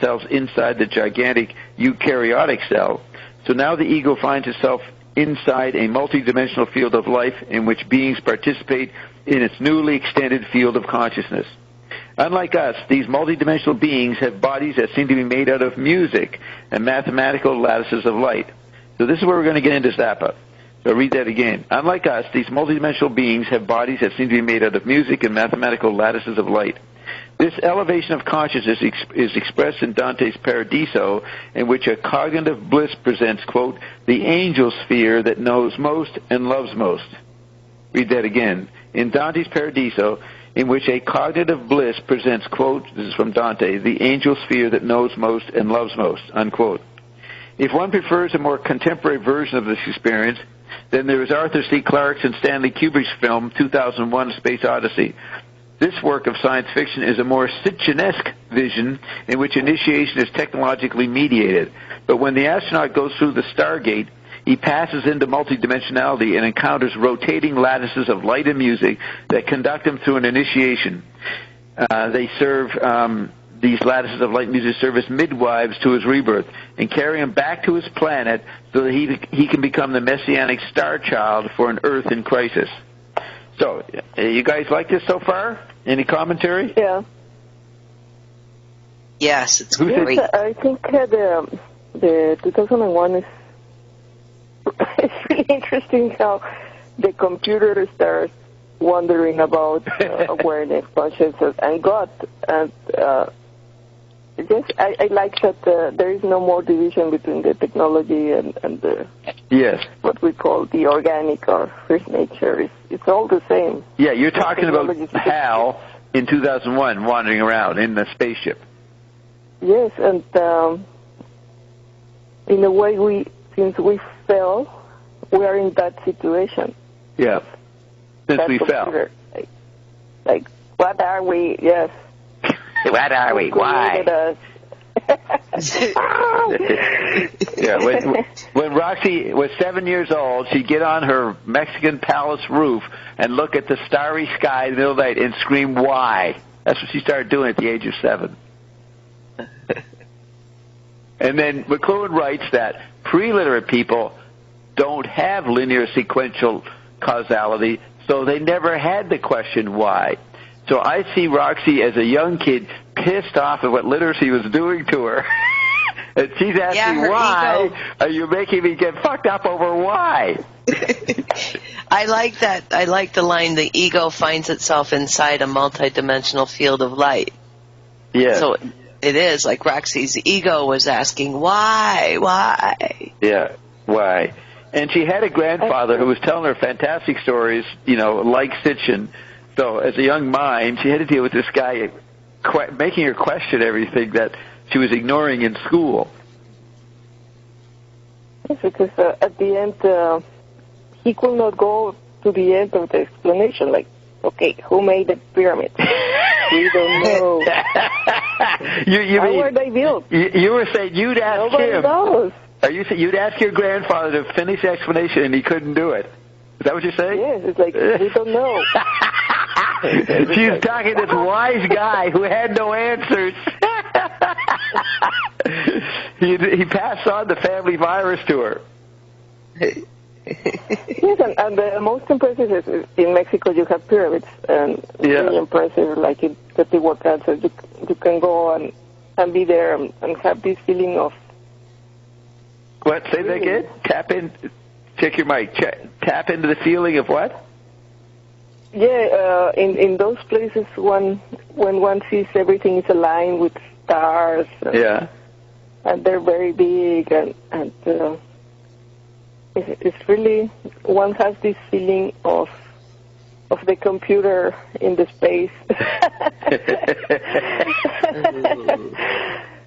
cells inside the gigantic eukaryotic cell. So now the ego finds itself inside a multidimensional field of life in which beings participate in its newly extended field of consciousness. Unlike us, these multidimensional beings have bodies that seem to be made out of music and mathematical lattices of light. So this is where we're going to get into Zappa. So I'll read that again. Unlike us, these multidimensional beings have bodies that seem to be made out of music and mathematical lattices of light. This elevation of consciousness is expressed in Dante's Paradiso, in which a cognitive bliss presents, quote, the angel sphere that knows most and loves most. Read that again. In Dante's Paradiso, in which a cognitive bliss presents, quote, this is from Dante, the angel sphere that knows most and loves most, unquote. If one prefers a more contemporary version of this experience, then there is Arthur C. Clarke's and Stanley Kubrick's film 2001: A Space Odyssey. This work of science fiction is a more Sitchin-esque vision in which initiation is technologically mediated. But when the astronaut goes through the Stargate, he passes into multidimensionality and encounters rotating lattices of light and music that conduct him through an initiation. These lattices of light and music serve as midwives to his rebirth and carry him back to his planet so that he can become the messianic star child for an Earth in crisis. So, you guys like this so far? Any commentary? Yeah. Yes, it's great. Yes, I think the 2001 is it's really interesting how the computer starts wondering about awareness, consciousness, and God. And I like that there is no more division between the technology and the what we call the organic or first nature. It's all the same. Yeah, you're talking about Hal in 2001 wandering around in the spaceship. Yes, and in a way, since we fell, we are in that situation. Yeah, since we fell. Like, what are we? Yes. What are we? Why? Yeah, when Roxy was 7 years old, she'd get on her Mexican palace roof and look at the starry sky in the middle of the night and scream, why? That's what she started doing at the age of 7. And then McLuhan writes that pre-literate people don't have linear sequential causality, so they never had the question why. So I see Roxy as a young kid pissed off at what literacy was doing to her. And she's asking, why are you making me get fucked up over why? I like that. I like the line, the ego finds itself inside a multidimensional field of light. Yeah. So it is like Roxy's ego was asking, why? Yeah, why? And she had a grandfather who was telling her fantastic stories, like Sitchin. So as a young mind, she had to deal with this guy making her question everything that she was ignoring in school. Yes, because at the end, he could not go to the end of the explanation. Like, okay, who made the pyramid? We don't know. How were they built? You were saying you'd ask Nobody him. knows. Are you saying you'd ask your grandfather to finish the explanation and he couldn't do it? Is that what you're saying? Yes, it's like, we don't know. She's talking to this wise guy who had no answers. He passed on the family virus to her. Yes, and the most impressive is in Mexico you have pyramids, and really impressive, like in Teotihuacan, so you can go and be there and have this feeling of... What? Say that again? Tap in... Check your mic. Tap into the feeling of what? Yeah, in those places when one sees everything is aligned with stars. And they're very big, and it's really, one has this feeling of the computer in the space.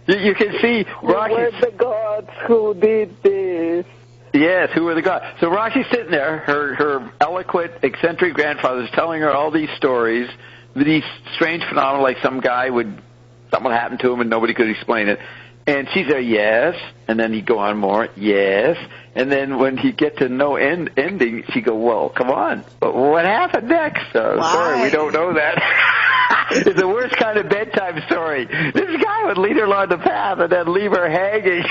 You can see Rocky. Who were the gods who did this? Yes, who were the gods? So Rocky's sitting there, her eloquent, eccentric grandfather's telling her all these stories, these strange phenomena, like something would happen to him and nobody could explain it. And she's there, yes, and then he'd go on more, yes, and then when he get to no ending, she'd go, well, come on, but what happened next? Sorry, we don't know that. It's the worst kind of bedtime story. This guy would lead her along the path and then leave her hanging.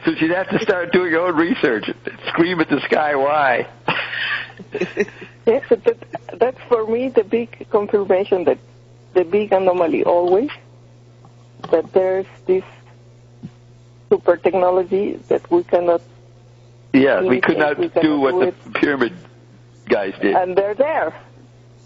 So she'd have to start doing her own research. Scream at the sky, why? Yes, that's for me the big confirmation that the big anomaly always, that there's this super technology that we cannot. Yeah, we could not do what the pyramid guys did. And they're there.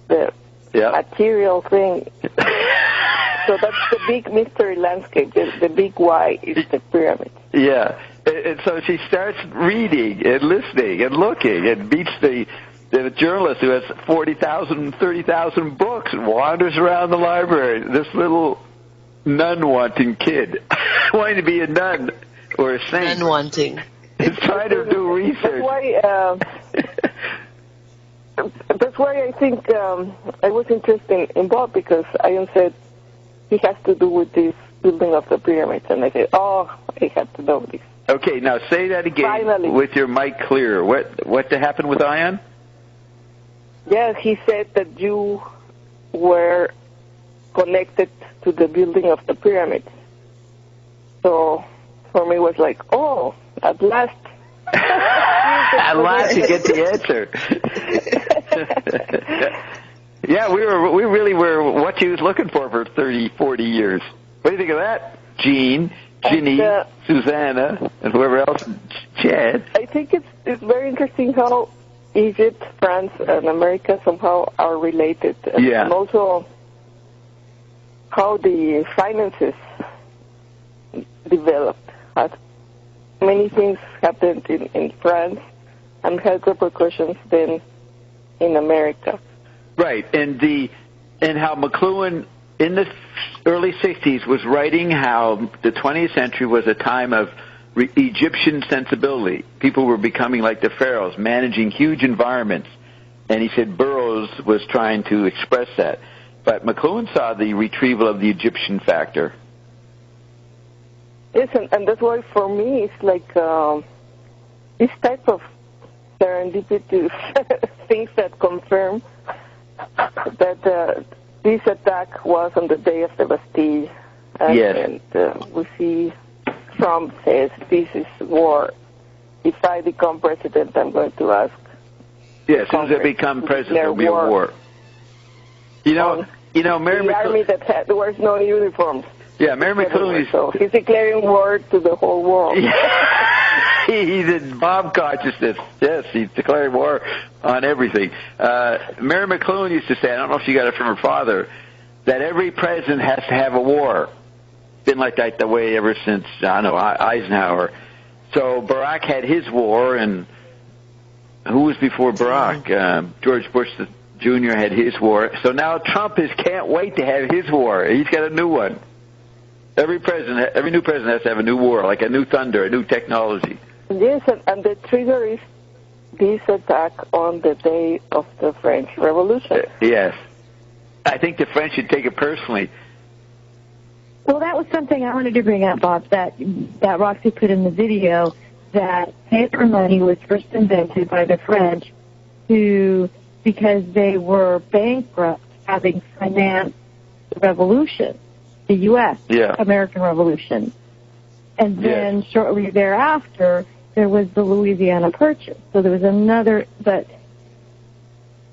The material thing. So that's the big mystery landscape. The big why is the pyramid. Yeah. And so she starts reading and listening and looking and meets the journalist who has 40,000, 30,000 books and wanders around the library. This little nun-wanting kid wanting to be a nun or a saint. Nun-wanting. Is trying to do research. That's why I think I was interested in Bob, because Ian said he has to do with this building of the pyramids, and I said, I have to know this. Okay, now say that again. Finally. With your mic clear. What happened with Ian? Yes, he said that you were connected to the building of the pyramids. So for me it was like, at last. At last you get the answer. Yeah, we really were what you was looking for 30, 40 years. What do you think of that? Jean, Ginny, Susanna, and whoever else, Chad. I think it's very interesting how Egypt, France, and America somehow are related. Yeah. And also how the finances developed. Many things happened in France and had repercussions then in America. Right, and how McLuhan in the early 60s was writing how the 20th century was a time of Egyptian sensibility. People were becoming like the pharaohs, managing huge environments. And he said Burroughs was trying to express that. But McLuhan saw the retrieval of the Egyptian factor. Yes, and that's why for me it's like this type of serendipitous things that confirm that this attack was on the day of the Bastille. And we see Trump says, this is war. If I become president, I'm going to ask. Yeah, as soon as I become president, there'll be a war. You know, Mary the army that wears no uniforms. Yeah, Mary McLuhan. So he's declaring war to the whole world. He's in bomb consciousness. Yes, he's declaring war on everything. Mary McLuhan used to say, I don't know if she got it from her father, that every president has to have a war. Been like that the way ever since, Eisenhower. So Barack had his war, and who was before Barack? George Bush Jr. had his war. So now Trump can't wait to have his war. He's got a new one. Every new president has to have a new war, like a new thunder, a new technology. Yes, and the trigger is this attack on the day of the French Revolution. Yes. I think the French should take it personally. Well, that was something I wanted to bring up, Bob, that Roxy put in the video, that paper money was first invented by the French because they were bankrupt, having financed the revolution, the U.S. American Revolution. And then shortly thereafter, there was the Louisiana Purchase. So there was another, but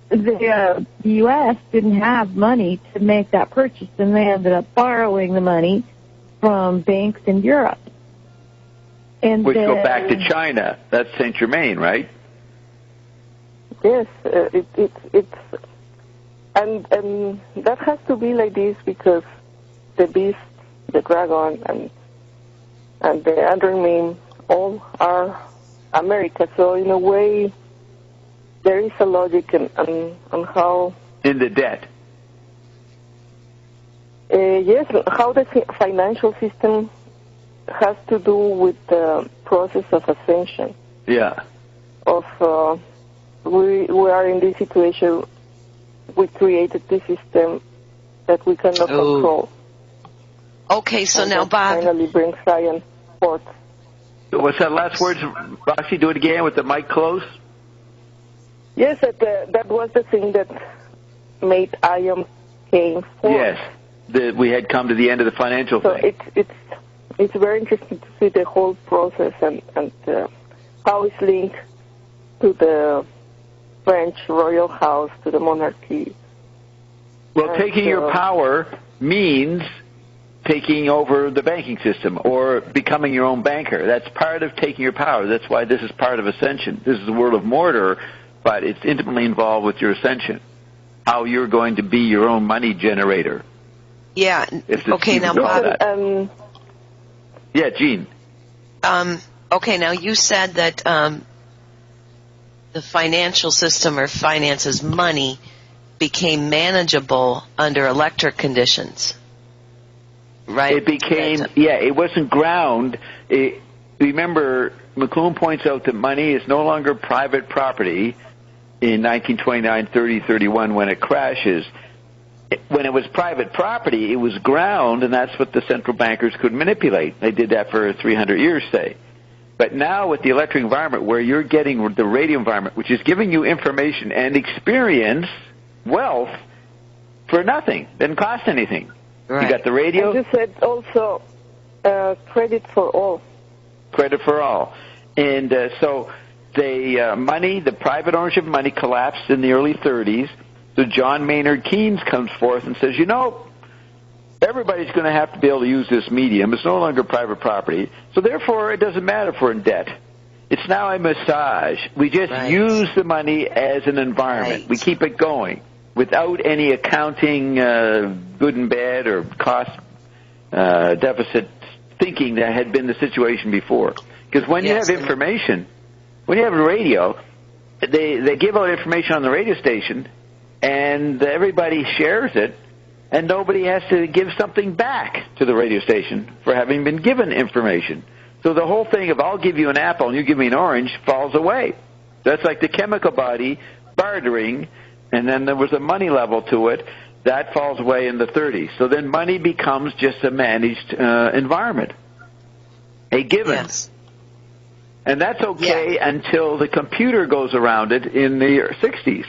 the U.S. didn't have money to make that purchase, and they ended up borrowing the money from banks in Europe. Which go back to China. That's Saint Germain, right? Yes, it's and that has to be like this because the beast, the dragon, and the undername all are America. So in a way, there is a logic on how... In the debt. Yes, how the financial system has to do with the process of ascension. Yeah. We are in this situation, we created this system that we cannot control. Okay, so now, Bob... finally brings science forth. What's that last words, Roxy? Do it again with the mic close. Yes, that was the thing that made IOM came forth. Yes, we had come to the end of the financial thing. It's very interesting to see the whole process and how it's linked to the French royal house, to the monarchy. Well, taking your power means taking over the banking system or becoming your own banker. That's part of taking your power. That's why this is part of ascension. This is the world of Mordor, but it's intimately involved with your ascension, how you're going to be your own money generator. Yeah. Okay, now, Bob. Yeah, Gene. Okay, now you said that the financial system or finances, money, became manageable under electric conditions. Right. It became, it wasn't ground. Remember, McLuhan points out that money is no longer private property in 1929, 30, 31 when it crashes. When it was private property, it was ground, and that's what the central bankers could manipulate. They did that for 300 years, say. But now with the electric environment, where you're getting the radio environment, which is giving you information and experience, wealth, for nothing, doesn't cost anything. Right. You got the radio. And you said also credit for all. Credit for all. And so money, the private ownership of money collapsed in the early 30s. So John Maynard Keynes comes forth and says, everybody's going to have to be able to use this medium. It's no longer private property. So therefore, it doesn't matter if we're in debt. It's now a massage. We just use the money as an environment. Right. We keep it going without any accounting good and bad or cost deficit thinking that had been the situation before. Because when you have information, when you have a radio, they give out information on the radio station, and everybody shares it, and nobody has to give something back to the radio station for having been given information. So the whole thing of I'll give you an apple and you give me an orange falls away. That's like the chemical body bartering, and then there was a money level to it. That falls away in the 30s. So then money becomes just a managed environment, a given. Yes. And that's okay until the computer goes around it in the 60s.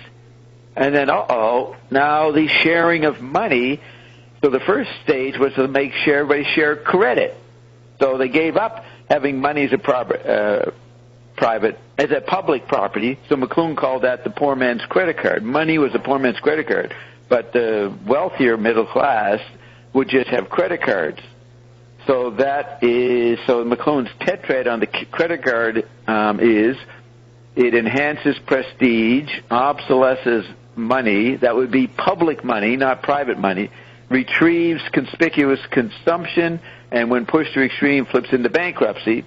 And then, now the sharing of money. So the first stage was to make sure everybody share credit. So they gave up having money as a private, as a public property. So McLuhan called that the poor man's credit card. Money was the poor man's credit card. But the wealthier middle class would just have credit cards. So McLuhan's tetrad on the credit card is it enhances prestige, obsolesces money, that would be public money, not private money, retrieves conspicuous consumption, and when pushed to extreme, flips into bankruptcy,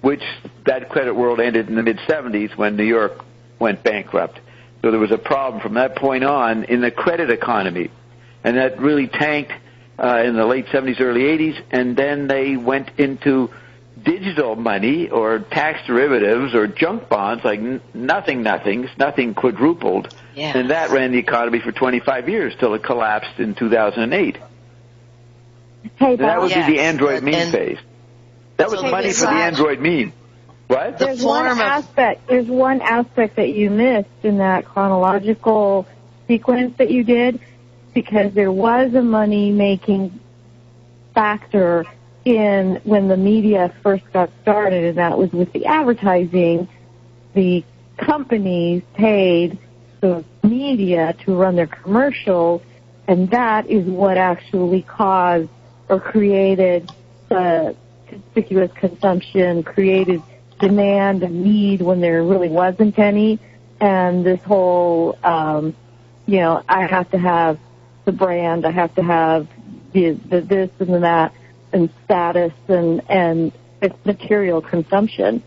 which that credit world ended in the mid-'70s when New York went bankrupt. So there was a problem from that point on in the credit economy, and that really tanked in the late 70s, early 80s, and then they went into digital money or tax derivatives or junk bonds, like nothing quadrupled, and that ran the economy for 25 years till it collapsed in 2008. Hey, that would be the Android meme phase. That was money for the Android meme. What? There's one aspect that you missed in that chronological sequence that you did, because there was a money-making factor in when the media first got started, and that was with the advertising. The companies paid the media to run their commercials, and that is what actually caused or created the conspicuous consumption, created demand and need when there really wasn't any, and this whole, I have to have the brand, I have to have the this and the that, and status and material consumption.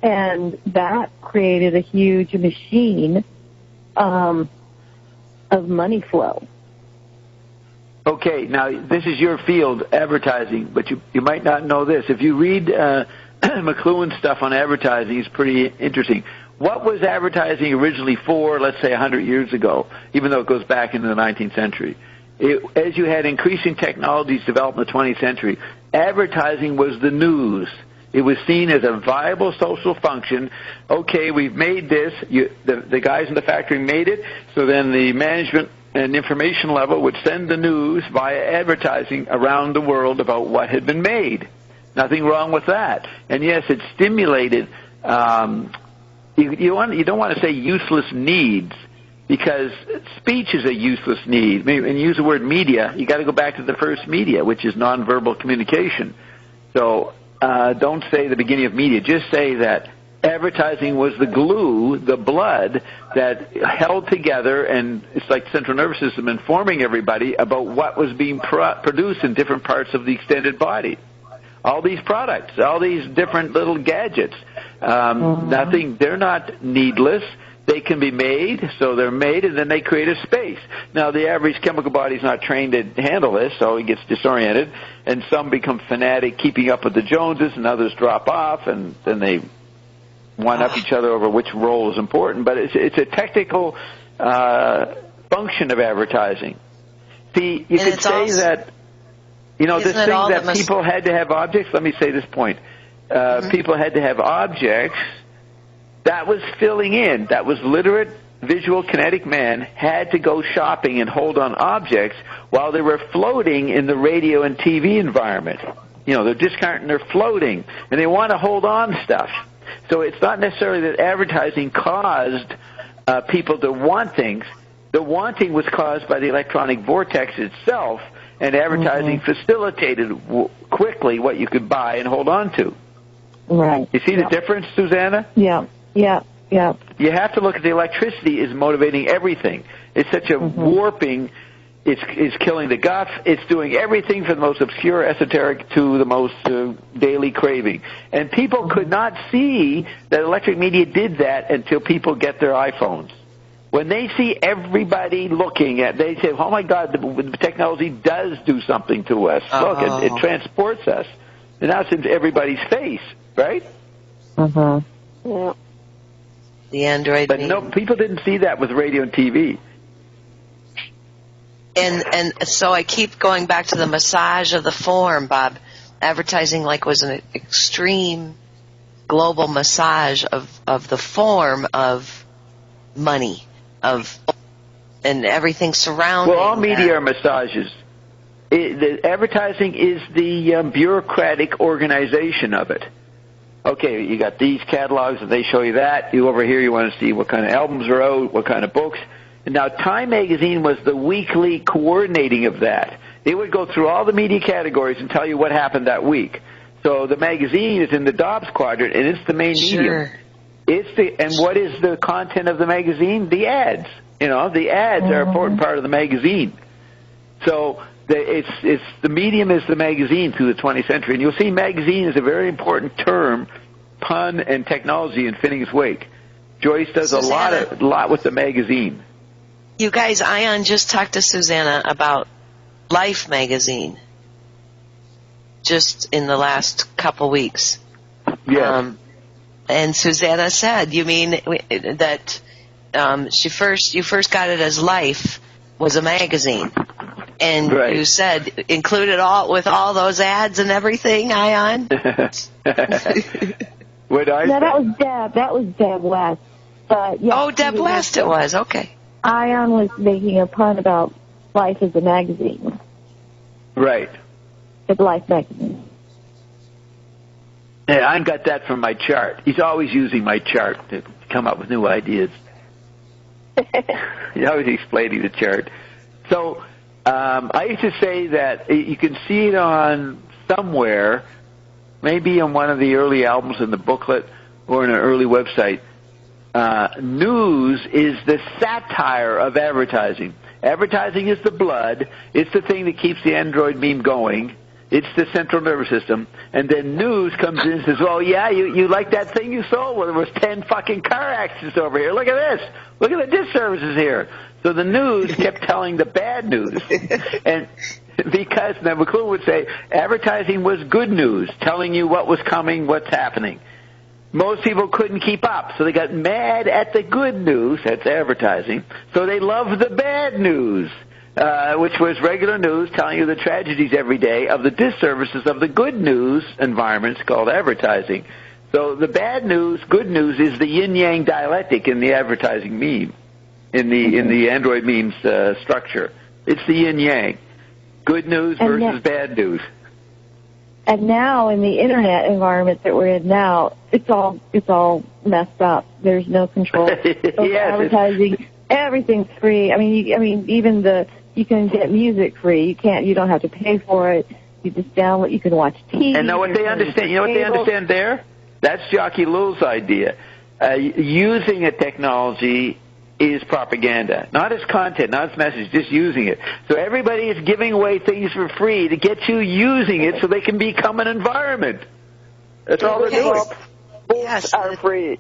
And that created a huge machine of money flow. Okay, now this is your field, advertising, but you might not know this. If you read McLuhan's stuff on advertising, it's pretty interesting. What was advertising originally for, let's say, 100 years ago, even though it goes back into the 19th century? As you had increasing technologies develop in the 20th century, advertising was the news. It was seen as a viable social function. Okay, we've made this. The guys in the factory made it, so then the management and information level would send the news via advertising around the world about what had been made. Nothing wrong with that. And yes, it stimulated. You don't want to say useless needs, because speech is a useless need. And use the word media, you got to go back to the first media, which is nonverbal communication. So don't say the beginning of media. Just say that advertising was the glue, the blood that held together, and it's like the central nervous system informing everybody about what was being produced in different parts of the extended body. All these products, all these different little gadgets, they're not needless. They can be made, so they're made, and then they create a space. Now, the average chemical body is not trained to handle this, so he gets disoriented, and some become fanatic keeping up with the Joneses, and others drop off, and then they one-up each other over which role is important. But it's a technical function of advertising. See, you could say that, this thing that people had to have objects, let me say this point. People had to have objects. That was filling in. That was literate, visual, kinetic man had to go shopping and hold on objects while they were floating in the radio and TV environment. They're discounting, they're floating, and they want to hold on to stuff. So it's not necessarily that advertising caused people to want things. The wanting was caused by the electronic vortex itself, and advertising facilitated quickly what you could buy and hold on to. Right. You see the difference, Susanna? Yeah. You have to look at the electricity is motivating everything. It's such a warping. It's killing the guts. It's doing everything from the most obscure esoteric to the most daily craving. And people could not see that electric media did that until people get their iPhones. When they see everybody looking at, they say, "Oh my God, the technology does do something to us. Look, it transports us." And now it's in everybody's face, right? Yeah. The Android. But no, people didn't see that with radio and TV. And so I keep going back to the massage of the form, Bob. Advertising was an extreme global massage of the form of money, and everything surrounding. Well, all media are massages. The advertising is the bureaucratic organization of it. Okay, you got these catalogs, and they show you that. You over here, you want to see what kind of albums are out, what kind of books. And now, Time Magazine was the weekly coordinating of that. It would go through all the media categories and tell you what happened that week. So the magazine is in the Dobbs quadrant, and it's the main medium. And what is the content of the magazine? The ads. The ads are an important part of the magazine. So the medium is the magazine through the 20th century. And you'll see magazine is a very important term, pun, and technology in Finning's wake. Joyce does a lot with the magazine. You guys, Ion just talked to Susanna about Life magazine just in the last couple weeks. Yeah. And Susanna said, you mean that you first got it as Life was a magazine. And you said included with all those ads and everything, Ion? What I No, that was Deb. That was Deb West. But, yeah, Deb West it was. Okay. Ion was making a pun about Life as a magazine. Right. It's Life magazine. Yeah, I got that from my chart. He's always using my chart to come up with new ideas. He's always explaining the chart. So I used to say that you can see it on somewhere, maybe on one of the early albums in the booklet or in an early website. News is the satire of advertising. Advertising is the blood. It's the thing that keeps the Android beam going. It's the central nervous system. And then news comes in and says, "Oh, yeah, you like that thing you sold? Well, there was 10 fucking car accidents over here. Look at this. Look at the disservices here." So the news kept telling the bad news. And because now McLuhan would say advertising was good news, telling you what was coming, what's happening. Most people couldn't keep up, so they got mad at the good news, that's advertising, so they loved the bad news, which was regular news telling you the tragedies every day of the disservices of the good news environments called advertising. So the bad news, good news, is the yin-yang dialectic in the advertising meme. in the Android memes structure. It's the yin yang, good news versus bad news. And now in the internet environment that we're in now, it's all messed up. There's no control over advertising. Everything's free. I mean, even you can get music free. You don't have to pay for it. You just download. You can watch TV. And know what they understand? You know what they understand there? That's Jockey Lul's idea. Using a technology is propaganda, not as content, not as message, just using it. So everybody is giving away things for free to get you using it so they can become an environment. That's all they're doing. Books are free.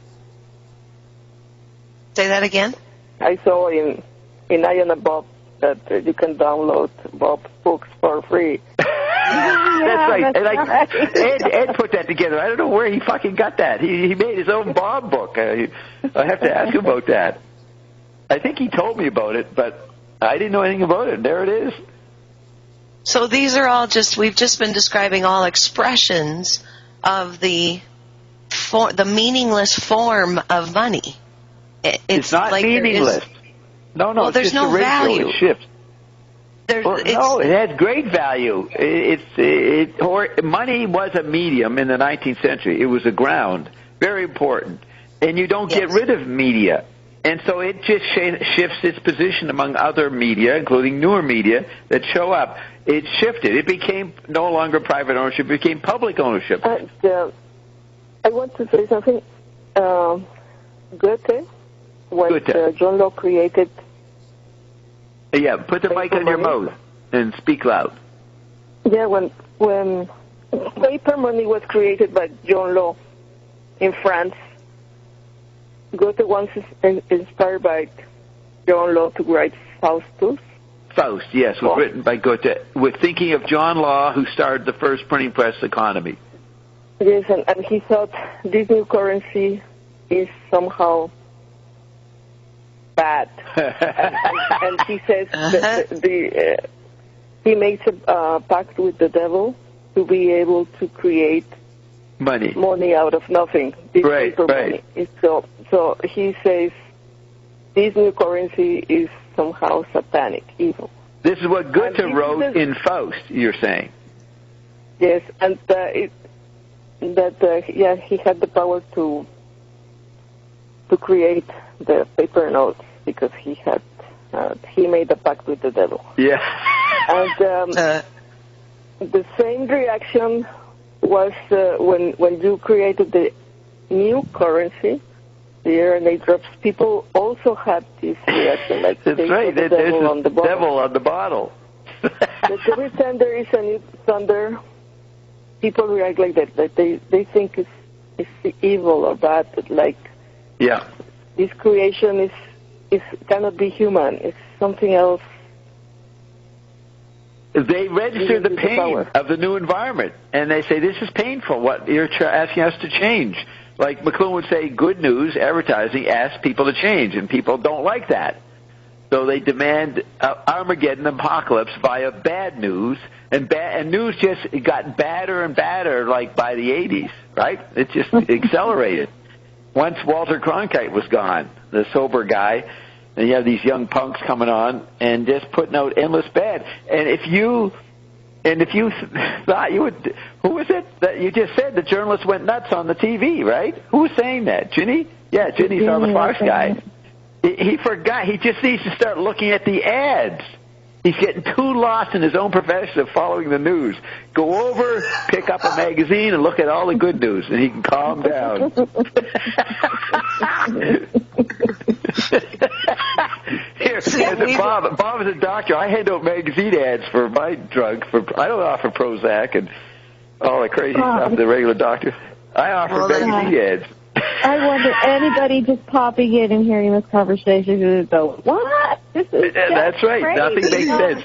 Say that again? I saw in I and Bob that you can download Bob's books for free. That's right. And Ed put that together. I don't know where he fucking got that. He made his own Bob book. I have to ask him about that. I think he told me about it, but I didn't know anything about it. There it is. So these are all we've just been describing all expressions of the meaningless form of money. It's not like meaningless. No, well, there's no value. It shifts. No, it has great value. Money was a medium in the 19th century. It was a ground, very important. And you don't get rid of media. And so it just shifts its position among other media, including newer media, that show up. It shifted. It became no longer private ownership. It became public ownership. I want to say something. Goethe, when John Locke created... Yeah, put the mic on your mouth and speak loud. Yeah, when paper money was created by John Locke in France, Goethe was inspired by John Locke to write Faustus. Faust, yes, was written by Goethe. We're thinking of John Law, who started the first printing press economy. Yes, and he thought this new currency is somehow bad. and he says that he makes a pact with the devil to be able to create money out of nothing. This paper money. So he says this new currency is somehow satanic, evil. This is what Goethe wrote in Faust, you're saying. Yes, and he had the power to create the paper notes because he made a pact with the devil. Yeah. And the same reaction was when you created the new currency, the RNA drops. People also had this reaction, like that's right. The devil on the bottle. Devil on the bottle. But every time there is a new thunder, people react like that. That they think it's evil or bad. Like this creation cannot be human. It's something else. They register the pain of the new environment, and they say, this is painful, what you're asking us to change. Like McLuhan would say, good news, advertising, asks people to change, and people don't like that. So they demand Armageddon apocalypse via bad news, and news just got badder and badder, like by the 80s, right? It just accelerated. Once Walter Cronkite was gone, the sober guy, and you have these young punks coming on and just putting out endless bad. And if you thought you would, who was it that you just said the journalist went nuts on the TV, right? Who was saying that? Ginny? Yeah, Ginny's on the Fox guy. He forgot. He just needs to start looking at the ads. He's getting too lost in his own profession of following the news. Go over, pick up a magazine, and look at all the good news, and he can calm down. Bob is a doctor. I hand out magazine ads for my drug. I don't offer Prozac and all the crazy stuff the regular doctor. I offer magazine ads. I wonder, anybody just popping in and hearing this conversation would go, what? That's right. Crazy. Nothing makes sense.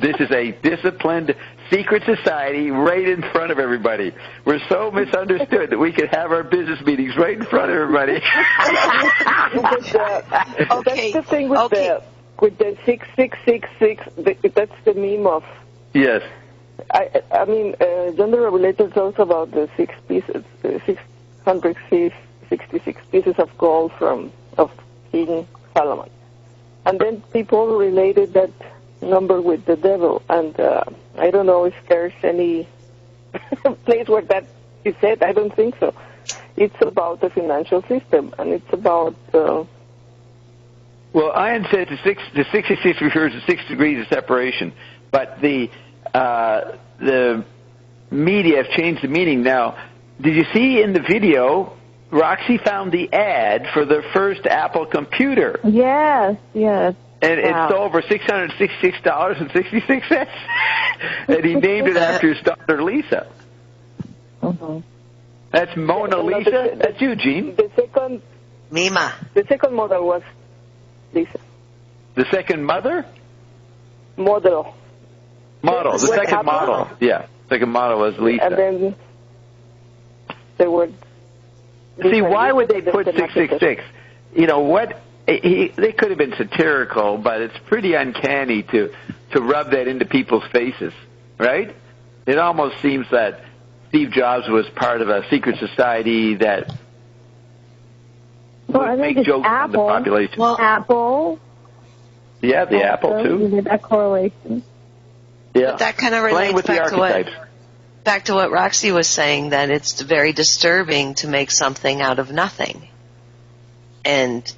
This is a disciplined secret society right in front of everybody. We're so misunderstood that we could have our business meetings right in front of everybody. That's the thing with the 6666. That's the meme of. Yes. I mean, John the Revelator talks about the 666 pieces of gold of King Solomon. And then people related that number with the devil, and I don't know if there's any place where that is said. I don't think so. It's about the financial system, and it's about... Well, Ian said the 66 refers to 6 degrees of separation, but the media have changed the meaning. Now, did you see in the video, Roxy found the ad for the first Apple computer? Yes. And it sold for $666.66. And he named it after his daughter, Lisa. Mm-hmm. That's Mona Lisa? That's you, Gene. The second... Mima. The second model was Lisa. The second mother? Model. The second model. Yeah. Second model was Lisa. And then there were... See, why would they put 666? You know what? They could have been satirical, but it's pretty uncanny to rub that into people's faces, right? It almost seems that Steve Jobs was part of a secret society that would make jokes on the population. Well, Apple. Yeah, the Apple, too. That correlation. Yeah. But that kind of relates back to what Roxy was saying, that it's very disturbing to make something out of nothing. And,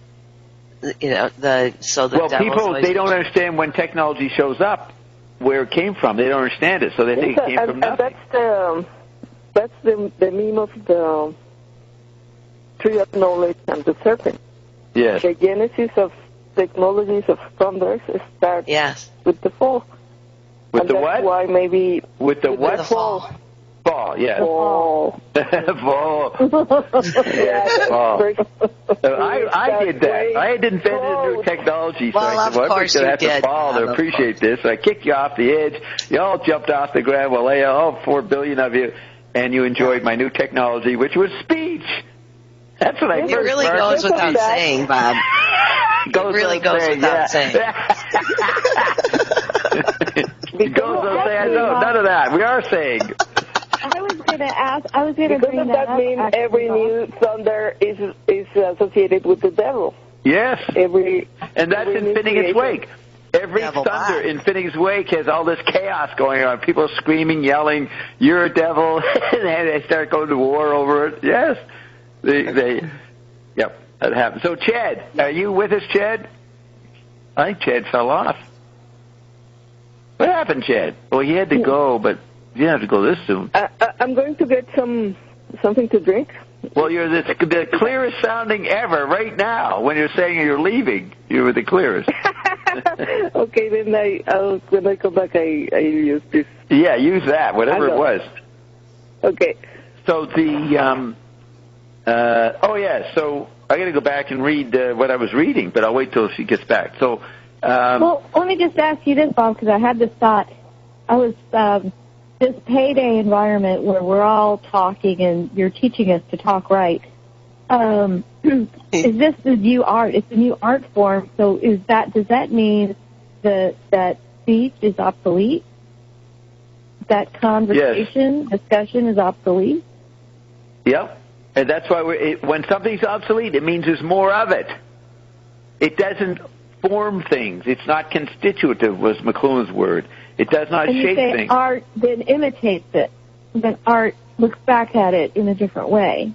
you know, people, they don't understand when technology shows up where it came from. They don't understand it, so they think it came from nothing. That's the meme of the tree of knowledge and the serpent. Yes. The genesis of technologies of thunders starts with the fall. With the what? That's why maybe... With the what? The fall. Fall, yes. Fall. Fall. Fall. I did that. I had invented a new technology, so I said, well, everybody's going to have to fall to appreciate this. So I kicked you off the edge. You all jumped off the ground. Well, all 4 billion of you, and you enjoyed my new technology, which was speech. That's what I first It really goes without saying, Bob. It really goes without saying. It goes without saying. No, none of that. We are saying. I was going to bring that up. Mean every new thunder is associated with the devil. Yes. And that's in Finnegan's creation. Wake. Every devil thunder in Finnegan's Wake has all this chaos going on. People screaming, yelling, "You're a devil!" and they start going to war over it. Yes. Yep, that happened. So, Chad, are you with us, Chad? I think Chad fell off. What happened, Chad? Well, he had to go, but you didn't have to go this soon. I'm going to get something to drink. Well, you're the clearest sounding ever right now. When you're saying you're leaving, you were the clearest. Okay, then when I come back, I use this. Yeah, use that, whatever it was. Okay. So so I got to go back and read what I was reading, but I'll wait till she gets back. So, well, let me just ask you this, Bob, because I had this thought. I was this Payday environment where we're all talking and you're teaching us to talk right. Is this the new art? It's a new art form. So does that mean that speech is obsolete? That conversation, discussion is obsolete? Yep. And that's why when something's obsolete, it means there's more of it. It doesn't form things. It's not constitutive, was McLuhan's word. It does not shape things. Art then imitates it. Then art looks back at it in a different way.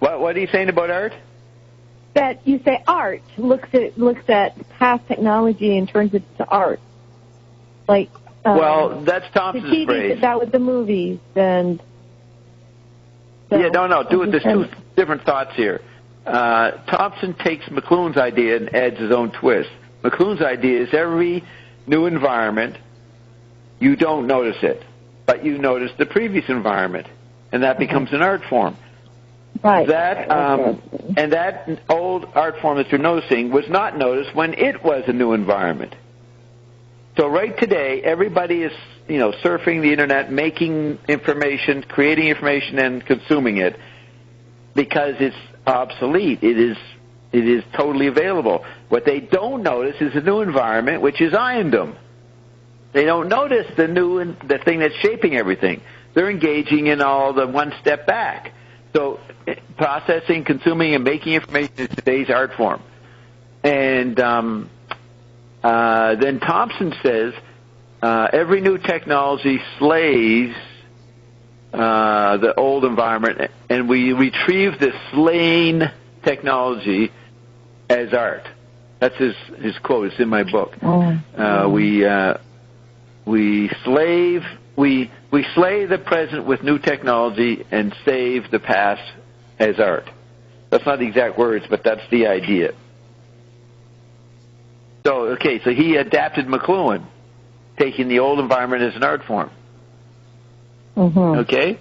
What are you saying about art? That you say art looks at past technology and turns it to art. Like that's Thompson's phrase. That with the movies and. Yeah, no. There's two different thoughts here. Thompson takes McLuhan's idea and adds his own twist. McLuhan's idea is every new environment, you don't notice it, but you notice the previous environment, and that becomes an art form. Right. And that old art form that you're noticing was not noticed when it was a new environment. So right today, everybody is, surfing the internet, making information, creating information, and consuming it because it's obsolete. It is totally available. What they don't notice is a new environment, which is Iondom. They don't notice the thing that's shaping everything. They're engaging in all the one step back. So processing, consuming, and making information is today's art form. And then Thompson says every new technology slays the old environment, and we retrieve the slain technology as art. That's his quote. It's in my book. We slay the present with new technology and save the past as art. That's not the exact words, but that's the idea. So he adapted McLuhan, taking the old environment as an art form. Mm-hmm. Okay?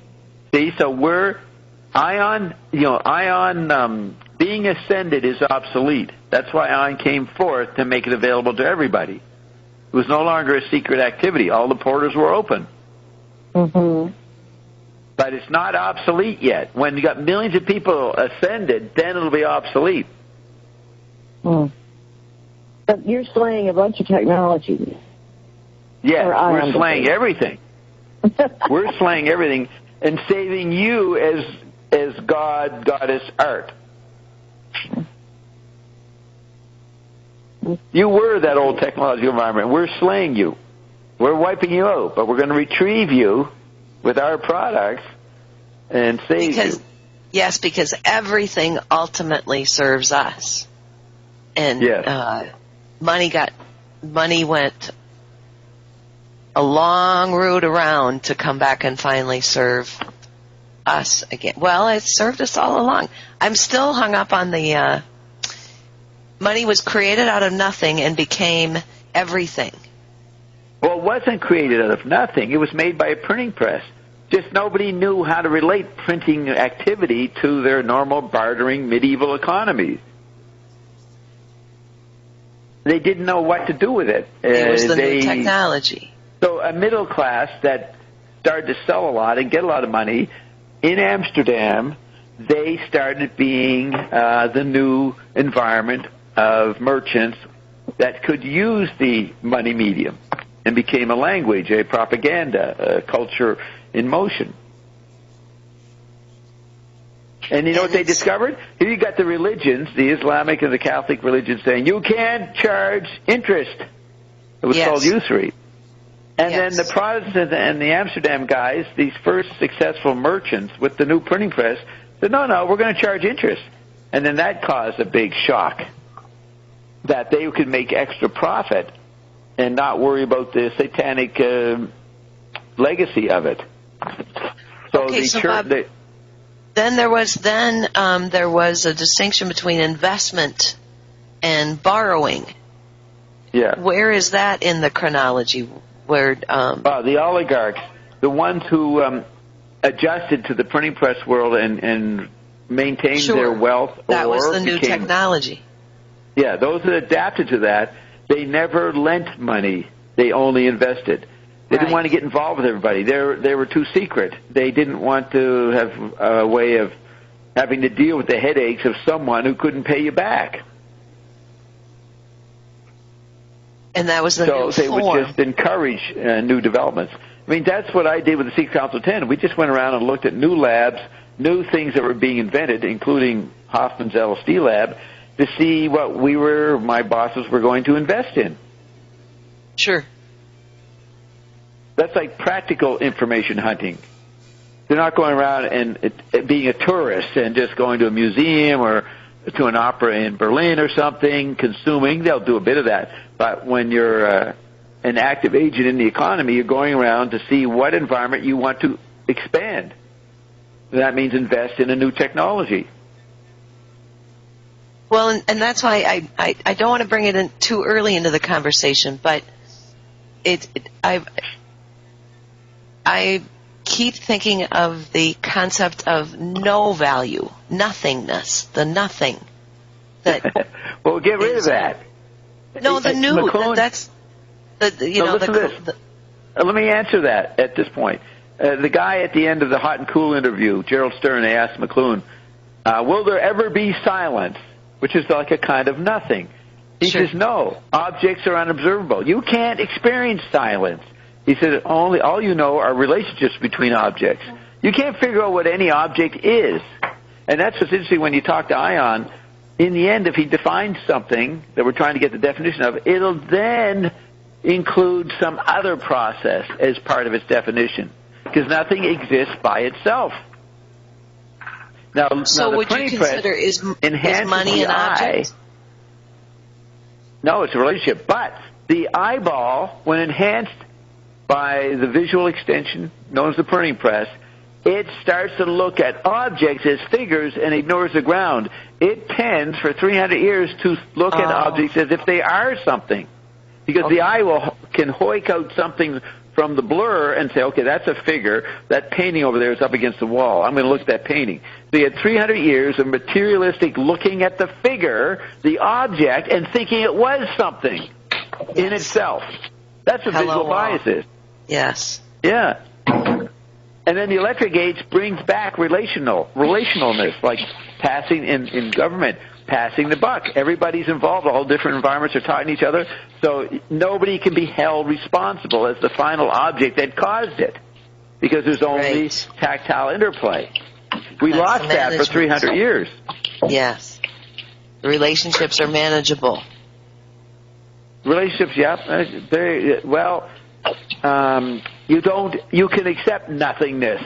See, so we're ion being ascended is obsolete. That's why ion came forth, to make it available to everybody. It was no longer a secret activity. All the portals were open. Mm-hmm. But it's not obsolete yet. When you got millions of people ascended, then it'll be obsolete. Mm. But you're slaying a bunch of technologies. Yes, we're slaying everything. We're slaying everything and saving you as God, goddess, art. You were that old technological environment. We're slaying you. We're wiping you out, but we're going to retrieve you with our products and save you. Yes, because everything ultimately serves us. And money went a long route around to come back and finally serve us again. Well, it served us all along. I'm still hung up on the money was created out of nothing and became everything. Well, it wasn't created out of nothing. It was made by a printing press. Just nobody knew how to relate printing activity to their normal bartering medieval economy. They didn't know what to do with it. It was the new technology. So a middle class that started to sell a lot and get a lot of money, in Amsterdam, they started being the new environment of merchants that could use the money medium, and became a language, a propaganda, a culture in motion. And you know what they discovered? Here you got the religions, the Islamic and the Catholic religions, saying you can't charge interest. It was called usury. And then the Protestants and the Amsterdam guys, these first successful merchants with the new printing press, said, no, we're going to charge interest. And then that caused a big shock, that they could make extra profit and not worry about the satanic legacy of it. So the church... Bob, then there was a distinction between investment and borrowing. Yeah. Where is that in the chronology? Where the oligarchs, the ones who adjusted to the printing press world and maintained their wealth, that was the new technology. Yeah, those that adapted to that, they never lent money. They only invested. They didn't want to get involved with everybody. They were too secret. They didn't want to have a way of having to deal with the headaches of someone who couldn't pay you back. And that was the new form. So they would just encourage new developments. I mean, that's what I did with the Secret Council of 10. We just went around and looked at new labs, new things that were being invented, including Hoffman's LSD lab, to see what my bosses were going to invest in. Sure. That's like practical information hunting. They're not going around and being a tourist and just going to a museum or to an opera in Berlin or something, consuming. They'll do a bit of that. But when you're an active agent in the economy, you're going around to see what environment you want to expand. That means invest in a new technology. Well, and that's why I don't want to bring it in too early into the conversation, but I keep thinking of the concept of no value, nothingness, the nothing. That well, get rid of that. No, the new. McLuhan, that's the listen to this. Let me answer that at this point. The guy at the end of the Hot and Cool interview, Gerald Stern, they asked McLuhan, "Will there ever be silence?" Which is like a kind of nothing. He says, "No, objects are unobservable. You can't experience silence." He said, all you know are relationships between objects. You can't figure out what any object is. And that's what's interesting when you talk to Ion. in the end, if he defines something that we're trying to get the definition of, it'll then include some other process as part of its definition, because nothing exists by itself. So would you consider is money an object? No, it's a relationship. But the eyeball, when enhanced by the visual extension known as the printing press, it starts to look at objects as figures and ignores the ground. It tends for 300 years to look at objects as if they are something, because the eye can hoik out something from the blur and say, okay, that's a figure. That painting over there is up against the wall. I'm going to look at that painting. So you had 300 years of materialistic looking at the figure, the object, and thinking it was something in itself. That's what visual bias is. Yes. Yeah. And then the electric age brings back relationalness, like passing in government, passing the buck. Everybody's involved. All different environments are talking to each other. So nobody can be held responsible as the final object that caused it, because there's only tactile interplay. We lost that for 300 years. Yes. The relationships are manageable. Relationships, yeah. Very well. You can accept nothingness.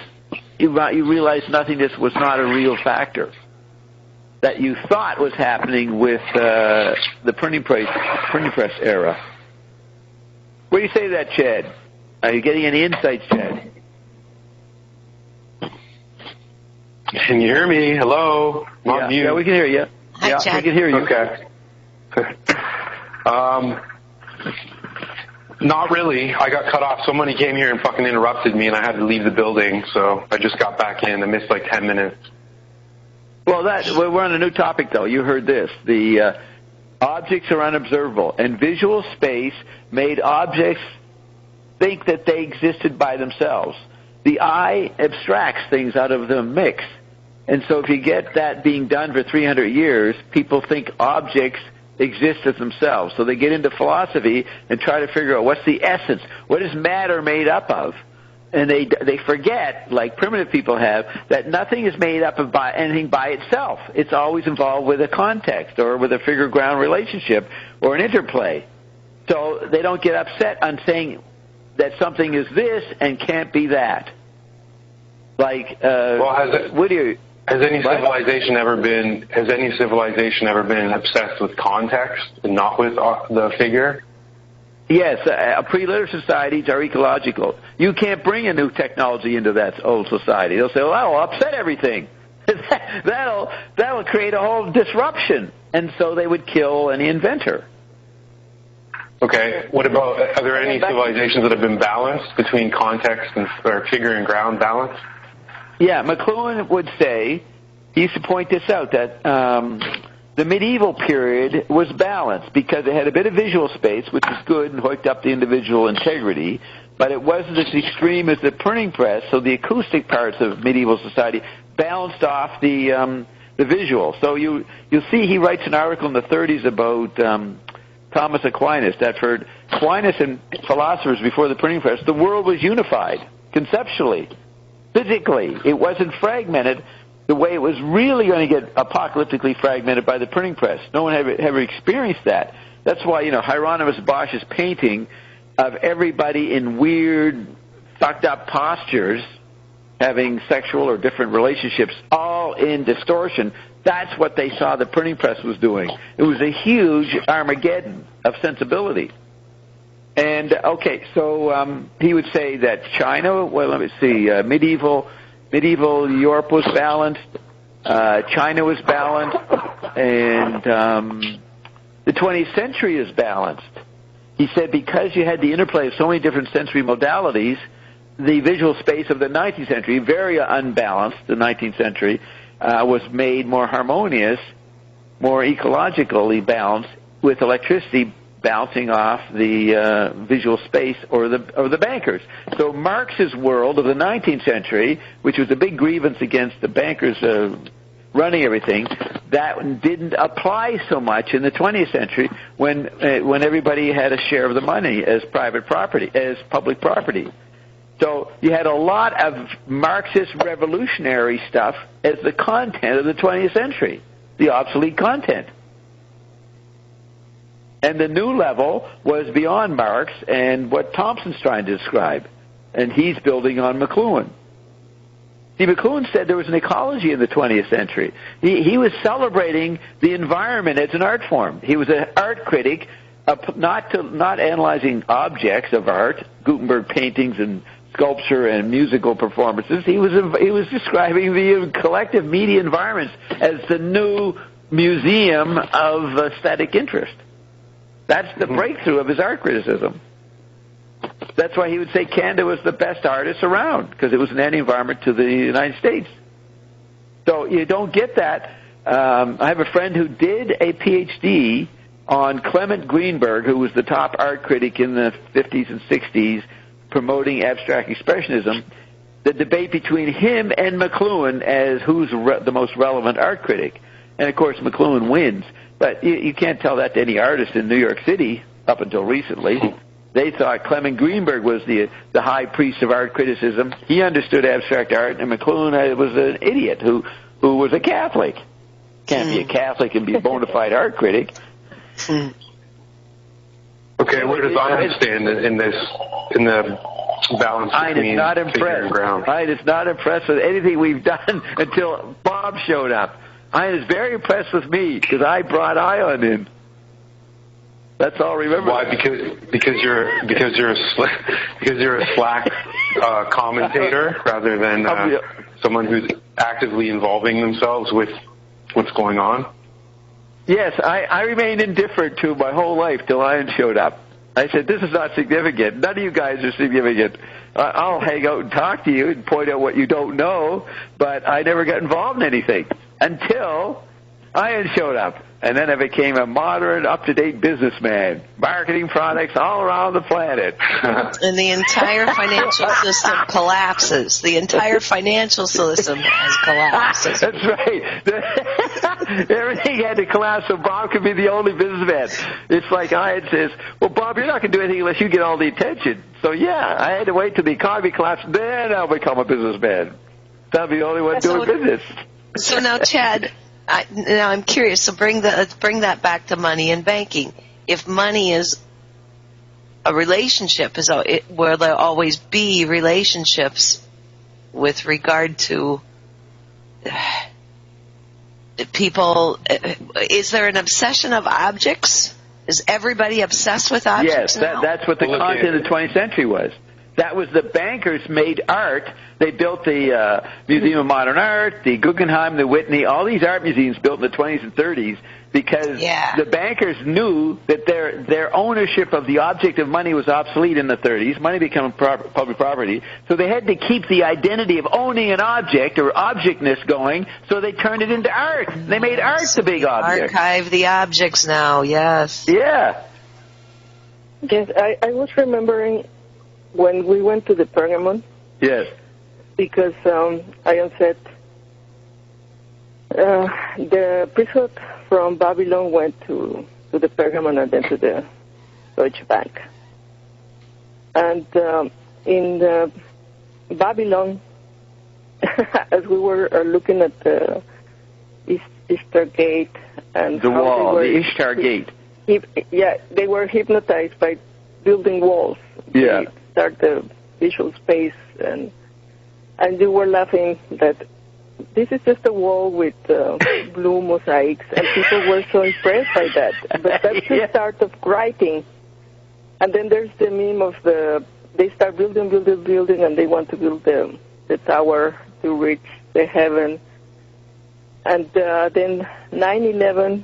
You realize nothingness was not a real factor that you thought was happening with the printing press era. What do you say to that, Chad? Are you getting any insights, Chad? Can you hear me? Hello? Yeah, we can hear you. Hi, Chad. We can hear you. Okay. Not really. I got cut off. Somebody came here and fucking interrupted me, and I had to leave the building, so I just got back in. I missed like 10 minutes. Well, we're on a new topic, though. You heard this. The objects are unobservable, and visual space made objects think that they existed by themselves. The eye abstracts things out of the mix. And so if you get that being done for 300 years, people think objects exist as themselves. So they get into philosophy and try to figure out what's the essence, what is matter made up of. And they forget, like primitive people have, that nothing is made up of anything by itself. It's always involved with a context or with a figure-ground relationship or an interplay. So they don't get upset on saying that something is this and can't be that. Like, Has any civilization ever been obsessed with context and not with the figure? Yes, pre-literate societies are ecological. You can't bring a new technology into that old society. They'll say, well, that'll upset everything. that'll create a whole disruption. And so they would kill any inventor. Okay. What about, are there any civilizations that have been balanced between context or figure and ground balance? Yeah, McLuhan would say, he used to point this out, that the medieval period was balanced because it had a bit of visual space, which is good and hooked up the individual integrity, but it wasn't as extreme as the printing press, so the acoustic parts of medieval society balanced off the visual. So you'll see he writes an article in the 30s about Thomas Aquinas, that for Aquinas and philosophers before the printing press, the world was unified conceptually. Physically, it wasn't fragmented the way it was really going to get apocalyptically fragmented by the printing press. No one ever experienced that. That's why, Hieronymus Bosch's painting of everybody in weird, fucked up postures, having sexual or different relationships, all in distortion, that's what they saw the printing press was doing. It was a huge Armageddon of sensibility. And, okay, so he would say that China, well, let me see, medieval Europe was balanced, China was balanced, and the 20th century is balanced. He said because you had the interplay of so many different sensory modalities, the visual space of the 19th century, very unbalanced, the 19th century, was made more harmonious, more ecologically balanced, with electricity bouncing off the visual space or the bankers. So Marx's world of the 19th century, which was a big grievance against the bankers running everything, that didn't apply so much in the 20th century when everybody had a share of the money as private property, as public property. So you had a lot of Marxist revolutionary stuff as the content of the 20th century. the obsolete content. And the new level was beyond Marx and what Thompson's trying to describe. And he's building on McLuhan. See, McLuhan said there was an ecology in the 20th century. He was celebrating the environment as an art form. He was an art critic, not analyzing objects of art, Gutenberg paintings and sculpture and musical performances. He was describing the collective media environments as the new museum of aesthetic interest. That's the breakthrough of his art criticism. That's why he would say Canada was the best artist around, because it was an anti-environment to the United States. So you don't get that. I have a friend who did a PhD on Clement Greenberg, who was the top art critic in the 50s and 60s, promoting abstract expressionism. The debate between him and McLuhan as who's the most relevant art critic. And, of course, McLuhan wins. But you can't tell that to any artist in New York City up until recently. They thought Clement Greenberg was the high priest of art criticism. He understood abstract art, and McLuhan was an idiot who was a Catholic. Can't be a Catholic and be a bona fide art critic. Okay, where does Ian stand in the balance between figure and ground? Ian is not impressed with anything we've done until Bob showed up. Ian is very impressed with me because I brought Ion in. That's all. Remember? Why? Because you're a slack commentator rather than someone who's actively involving themselves with what's going on. Yes, I remained indifferent to my whole life till Ian showed up. I said, "This is not significant. None of you guys are significant. I'll hang out and talk to you and point out what you don't know, but I never got involved in anything until Ian showed up. And then I became a modern, up-to-date businessman, marketing products all around the planet." And the entire financial system collapses. The entire financial system has collapsed. That's right. Everything had to collapse so Bob could be the only businessman. It's like Ian says, "Well, Bob, you're not going to do anything unless you get all the attention." So, yeah, I had to wait till the economy collapsed, then I'll become a businessman. I'll be the only one doing business. So now, Chad... now I'm curious. So let's bring that back to money and banking. If money is a relationship, will there always be relationships with regard to people? Is there an obsession of objects? Is everybody obsessed with objects? Yes, that's what the content of the 20th century was. That was the bankers made art. They built the Museum of Modern Art, the Guggenheim, the Whitney, all these art museums built in the 20s and 30s because the bankers knew that their ownership of the object of money was obsolete in the 30s. Money became public property. So they had to keep the identity of owning an object or objectness going, so they turned it into art. They made art the big object. Archive the objects now, yes. Yeah. Yes, I was remembering when we went to the Pergamon. Yes. Because Ion said the priesthood from Babylon went to the Pergamon and then to the Deutsche Bank. And in Babylon, as we were looking at the Ishtar Gate and the wall, the Ishtar Gate. They were hypnotized by building walls. Yeah. They start the visual space, and you were laughing that this is just a wall with blue mosaics, and people were so impressed by that. But that's the start of writing. And then there's the meme of they start building, and they want to build the tower to reach the heaven. And then 9/11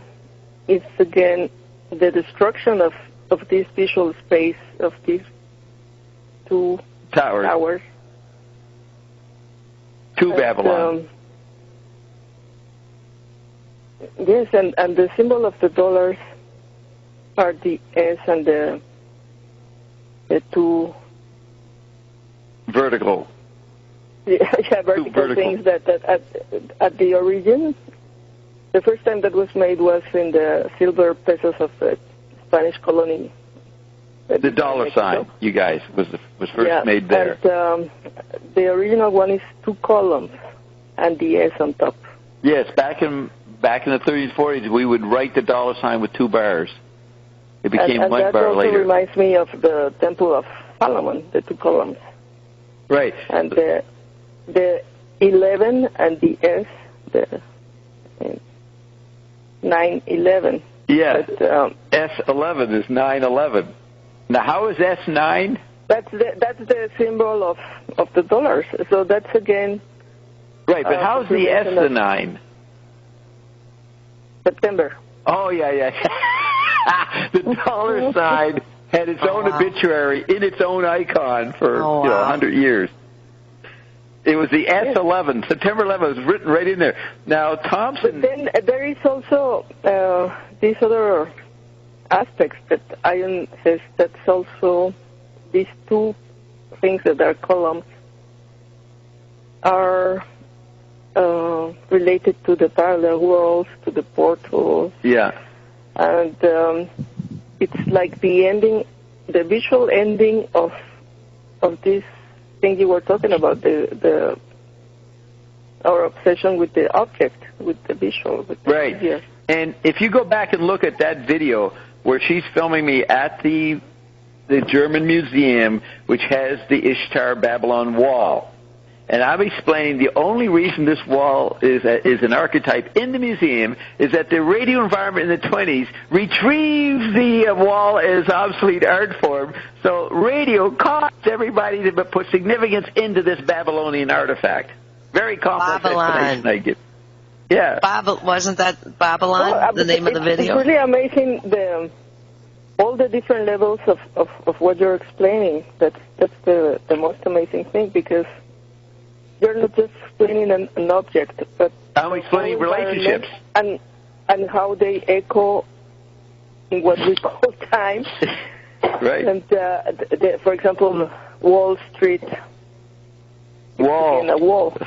is again the destruction of this visual space of these two towers. To Babylon. Yes, and the symbol of the dollars are the S and the two vertical. Vertical things that at the origin, the first time that was made was in the silver pesos of the Spanish colony. The dollar sign, you guys, was first made there. And, the original one is two columns and the S on top. Yes, back in back in the 30s, 40s, we would write the dollar sign with 2 bars. It became 1 bar later. That also reminds me of the Temple of Solomon, the 2 columns. Right. And the 11 and the S, the 911. Yes. S11 is 911. Now, how is S9? That's the symbol of the dollars. So that's again. Right, but how's the S the 9? September. Oh, yeah. The dollar sign had its own obituary in its own icon for 100 years. It was the S11. September 11 was written right in there. Now, Thompson... But then there is also these other aspects that Ian says that's also these 2 things that are columns are related to the parallel worlds, to the portals. Yeah. And it's like the ending, the visual ending of this thing you were talking about, our obsession with the object, with the visual. With the right. Idea. And if you go back and look at that video where she's filming me at the German museum, which has the Ishtar Babylon wall, and I'm explaining the only reason this wall is an archetype in the museum is that the radio environment in the 20s retrieved the wall as obsolete art form, so radio caused everybody to put significance into this Babylonian artifact. Very complex explanation I give. Yeah. Wasn't that Babylon, the name of the video? It's really amazing, all the different levels of what you're explaining. That's the most amazing thing, because you're not just explaining an object, but I'm explaining relationships and how they echo in what we call time. Right. And for example, Wall Street. Wall. In a wall.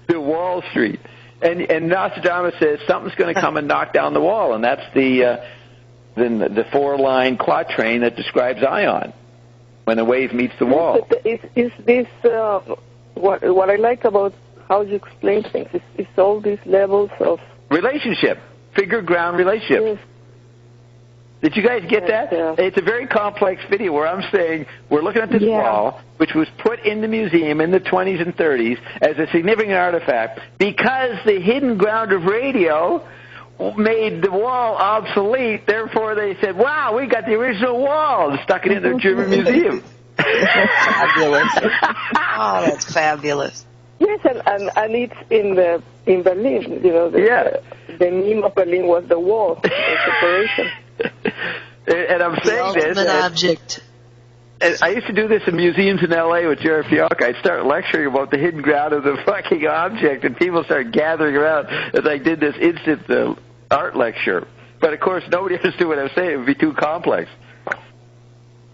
The Wall Street. And Nostradamus says something's going to come and knock down the wall, and that's the 4-line quatrain that describes Ion. When a wave meets the wall. Is this what I like about how you explain things? It's all these levels of relationship, figure ground relationship. Yes. Did you guys get that? It's a very complex video where I'm saying we're looking at this wall, which was put in the museum in the 20s and 30s as a significant artifact because the hidden ground of radio made the wall obsolete. Therefore, they said, wow, we got the original wall, and stuck it in the German museum. Fabulous. Oh, that's fabulous. Yes, and it's in Berlin. You know, the meme of Berlin was the wall, the separation. And I'm saying this. The ultimate object. And I used to do this in museums in L.A. with Jerry Fiocca. I'd start lecturing about the hidden ground of the fucking object, and people started gathering around as I did this instant art lecture. But, of course, nobody understood what I was saying. It would be too complex.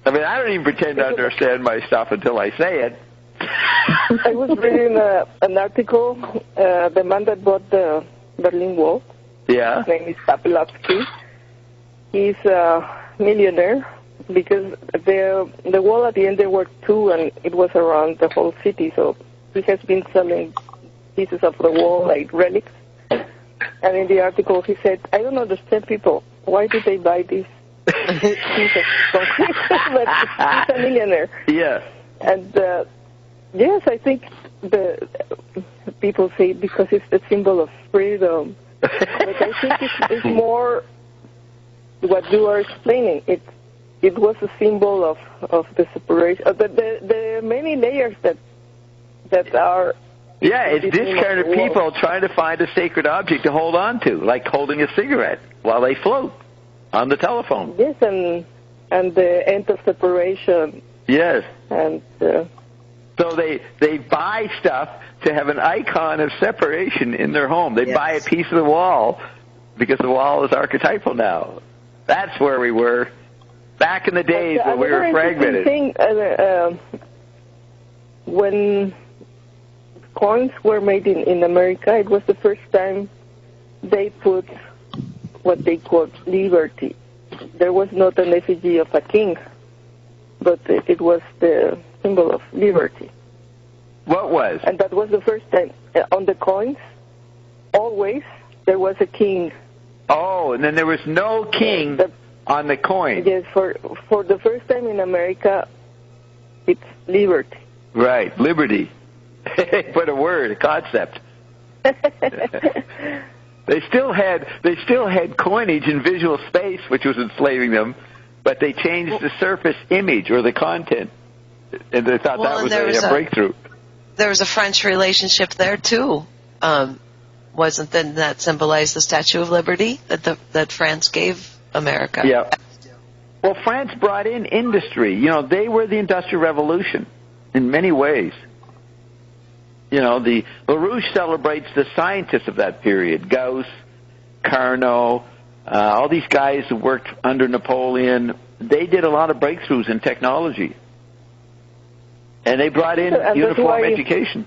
I mean, I don't even pretend to understand my stuff until I say it. I was reading an article, the man that bought the Berlin Wall. Yeah. His name is Papelowski. He's a millionaire because the wall at the end there were 2 and it was around the whole city. So he has been selling pieces of the wall like relics. And in the article he said, I don't understand people. Why do they buy these pieces of concrete? But he's a millionaire. Yeah. And yes, I think the people say because it's the symbol of freedom. But I think it's more what you are explaining. It was a symbol of the separation, the many layers that are. Yeah, it's this kind of people trying to find a sacred object to hold on to, like holding a cigarette while they float on the telephone. Yes, and the end of separation. Yes. And so they buy stuff to have an icon of separation in their home. They buy a piece of the wall because the wall is archetypal now. That's where we were back in the days when we were fragmented. Thing, when coins were made in America, it was the first time they put what they called liberty. There was not an effigy of a king, but it was the symbol of liberty. What was? And that was the first time on the coins. All always there was a king. Oh, and then there was no king on the coin. Yes, for the first time in America, it's liberty. Right, liberty. What a word, a concept. They still had coinage in visual space, which was enslaving them, but they changed the surface image or the content, and they thought that was a breakthrough. There was a French relationship there too. Wasn't then that symbolized the Statue of Liberty that France gave America? Yeah. Well, France brought in industry. You know, they were the Industrial Revolution in many ways. You know, the LaRouche celebrates the scientists of that period, Gauss, Carnot, all these guys who worked under Napoleon. They did a lot of breakthroughs in technology. And they brought in uniform education.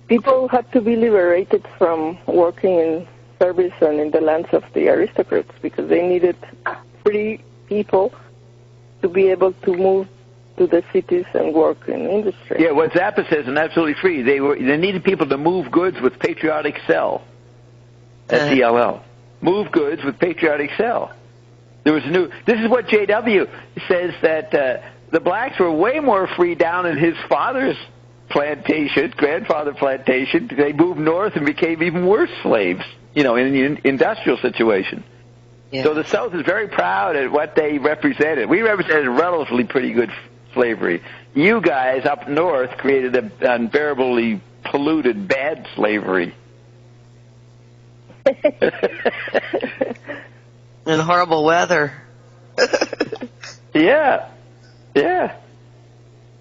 People had to be liberated from working in service and in the lands of the aristocrats because they needed free people to be able to move to the cities and work in industry. Yeah, what Zappa says, and absolutely free. They needed people to move goods with patriotic sell. SELL. Move goods with patriotic sell. There was this is what J.W. says, that the blacks were way more free down in his father's grandfather plantation. They moved north and became even worse slaves, you know, in the industrial situation. Yeah. So the South is very proud at what they represented. We represented relatively pretty good slavery. You guys up north created an unbearably polluted, bad slavery. And horrible weather. Yeah. Yeah.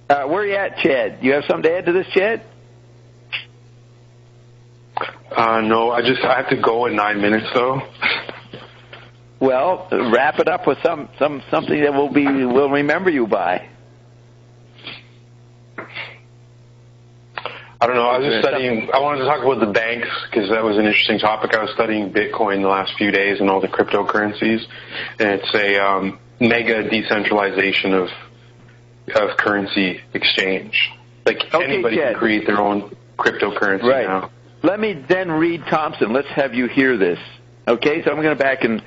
Where are you at, Chad? You have something to add to this, Chad? No, I have to go in 9 minutes, though. Well, wrap it up with something that we'll remember you by. I don't know. I was just studying. I wanted to talk about the banks because that was an interesting topic. I was studying Bitcoin the last few days and all the cryptocurrencies, and it's a mega decentralization of currency exchange. Like anybody can create their own cryptocurrency now. Let me then read Thompson. Let's have you hear this. Okay, so I'm going to back and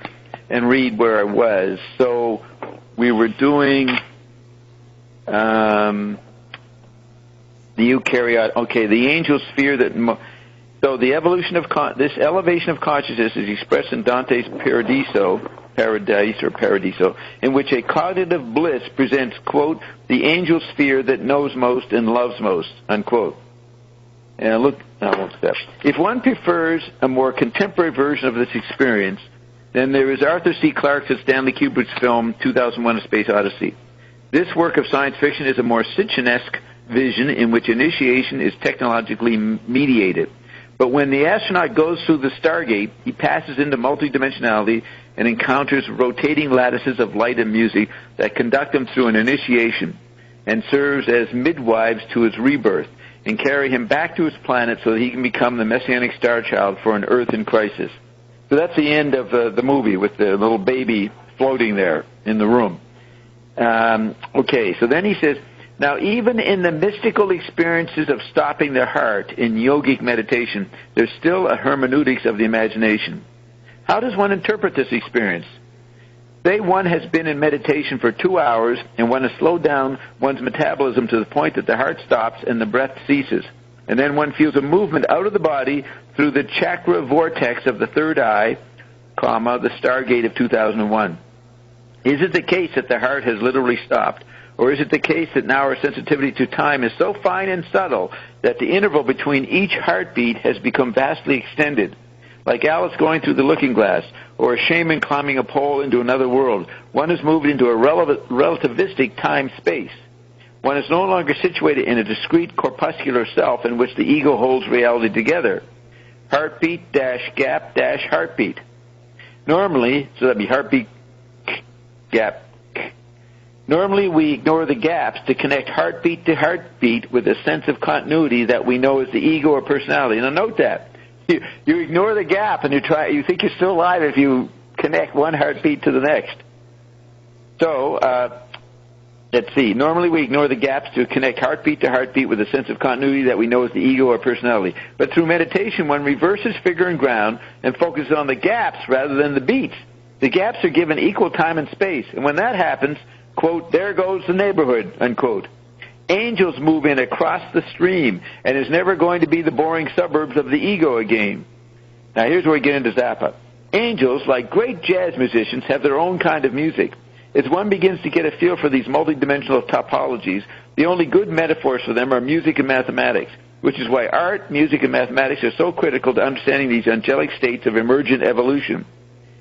read where I was. So we were doing the eukaryote. Okay, the angel sphere that. So the evolution of this elevation of consciousness is expressed in Dante's Paradiso, in which a cognitive bliss presents, quote, the angel sphere that knows most and loves most, unquote. And look, I won't step. If one prefers a more contemporary version of this experience, then there is Arthur C. Clarke's and Stanley Kubrick's film 2001: A Space Odyssey. This work of science fiction is a more Sitchin-esque vision in which initiation is technologically mediated. But when the astronaut goes through the Stargate, he passes into multidimensionality and encounters rotating lattices of light and music that conduct him through an initiation and serves as midwives to his rebirth and carry him back to his planet so that he can become the messianic star child for an Earth in crisis. So that's the end of the movie with the little baby floating there in the room. Okay, so then he says, now even in the mystical experiences of stopping the heart in yogic meditation, there's still a hermeneutics of the imagination. How does one interpret this experience? Say one has been in meditation for 2 hours and one has slowed down one's metabolism to the point that the heart stops and the breath ceases. And then one feels a movement out of the body through the chakra vortex of the third eye, the Stargate of 2001. Is it the case that the heart has literally stopped? Or is it the case that now our sensitivity to time is so fine and subtle that the interval between each heartbeat has become vastly extended? Like Alice going through the looking glass, or a shaman climbing a pole into another world, one is moved into a relativistic time-space. One is no longer situated in a discrete corpuscular self in which the ego holds reality together. Heartbeat dash gap dash heartbeat. Normally, so that'd be heartbeat gap. Normally we ignore the gaps to connect heartbeat to heartbeat with a sense of continuity that we know is the ego or personality. Now note that. You ignore the gap and you think you're still alive if you connect one heartbeat to the next. So, Let's see. Normally we ignore the gaps to connect heartbeat to heartbeat with a sense of continuity that we know is the ego or personality. But through meditation, one reverses figure and ground and focuses on the gaps rather than the beats. The gaps are given equal time and space. And when that happens, quote, there goes the neighborhood, unquote. Angels move in across the stream, and is never going to be the boring suburbs of the ego again. Now here's where we get into Zappa. Angels, like great jazz musicians, have their own kind of music. As one begins to get a feel for these multidimensional topologies, the only good metaphors for them are music and mathematics, which is why art, music, and mathematics are so critical to understanding these angelic states of emergent evolution.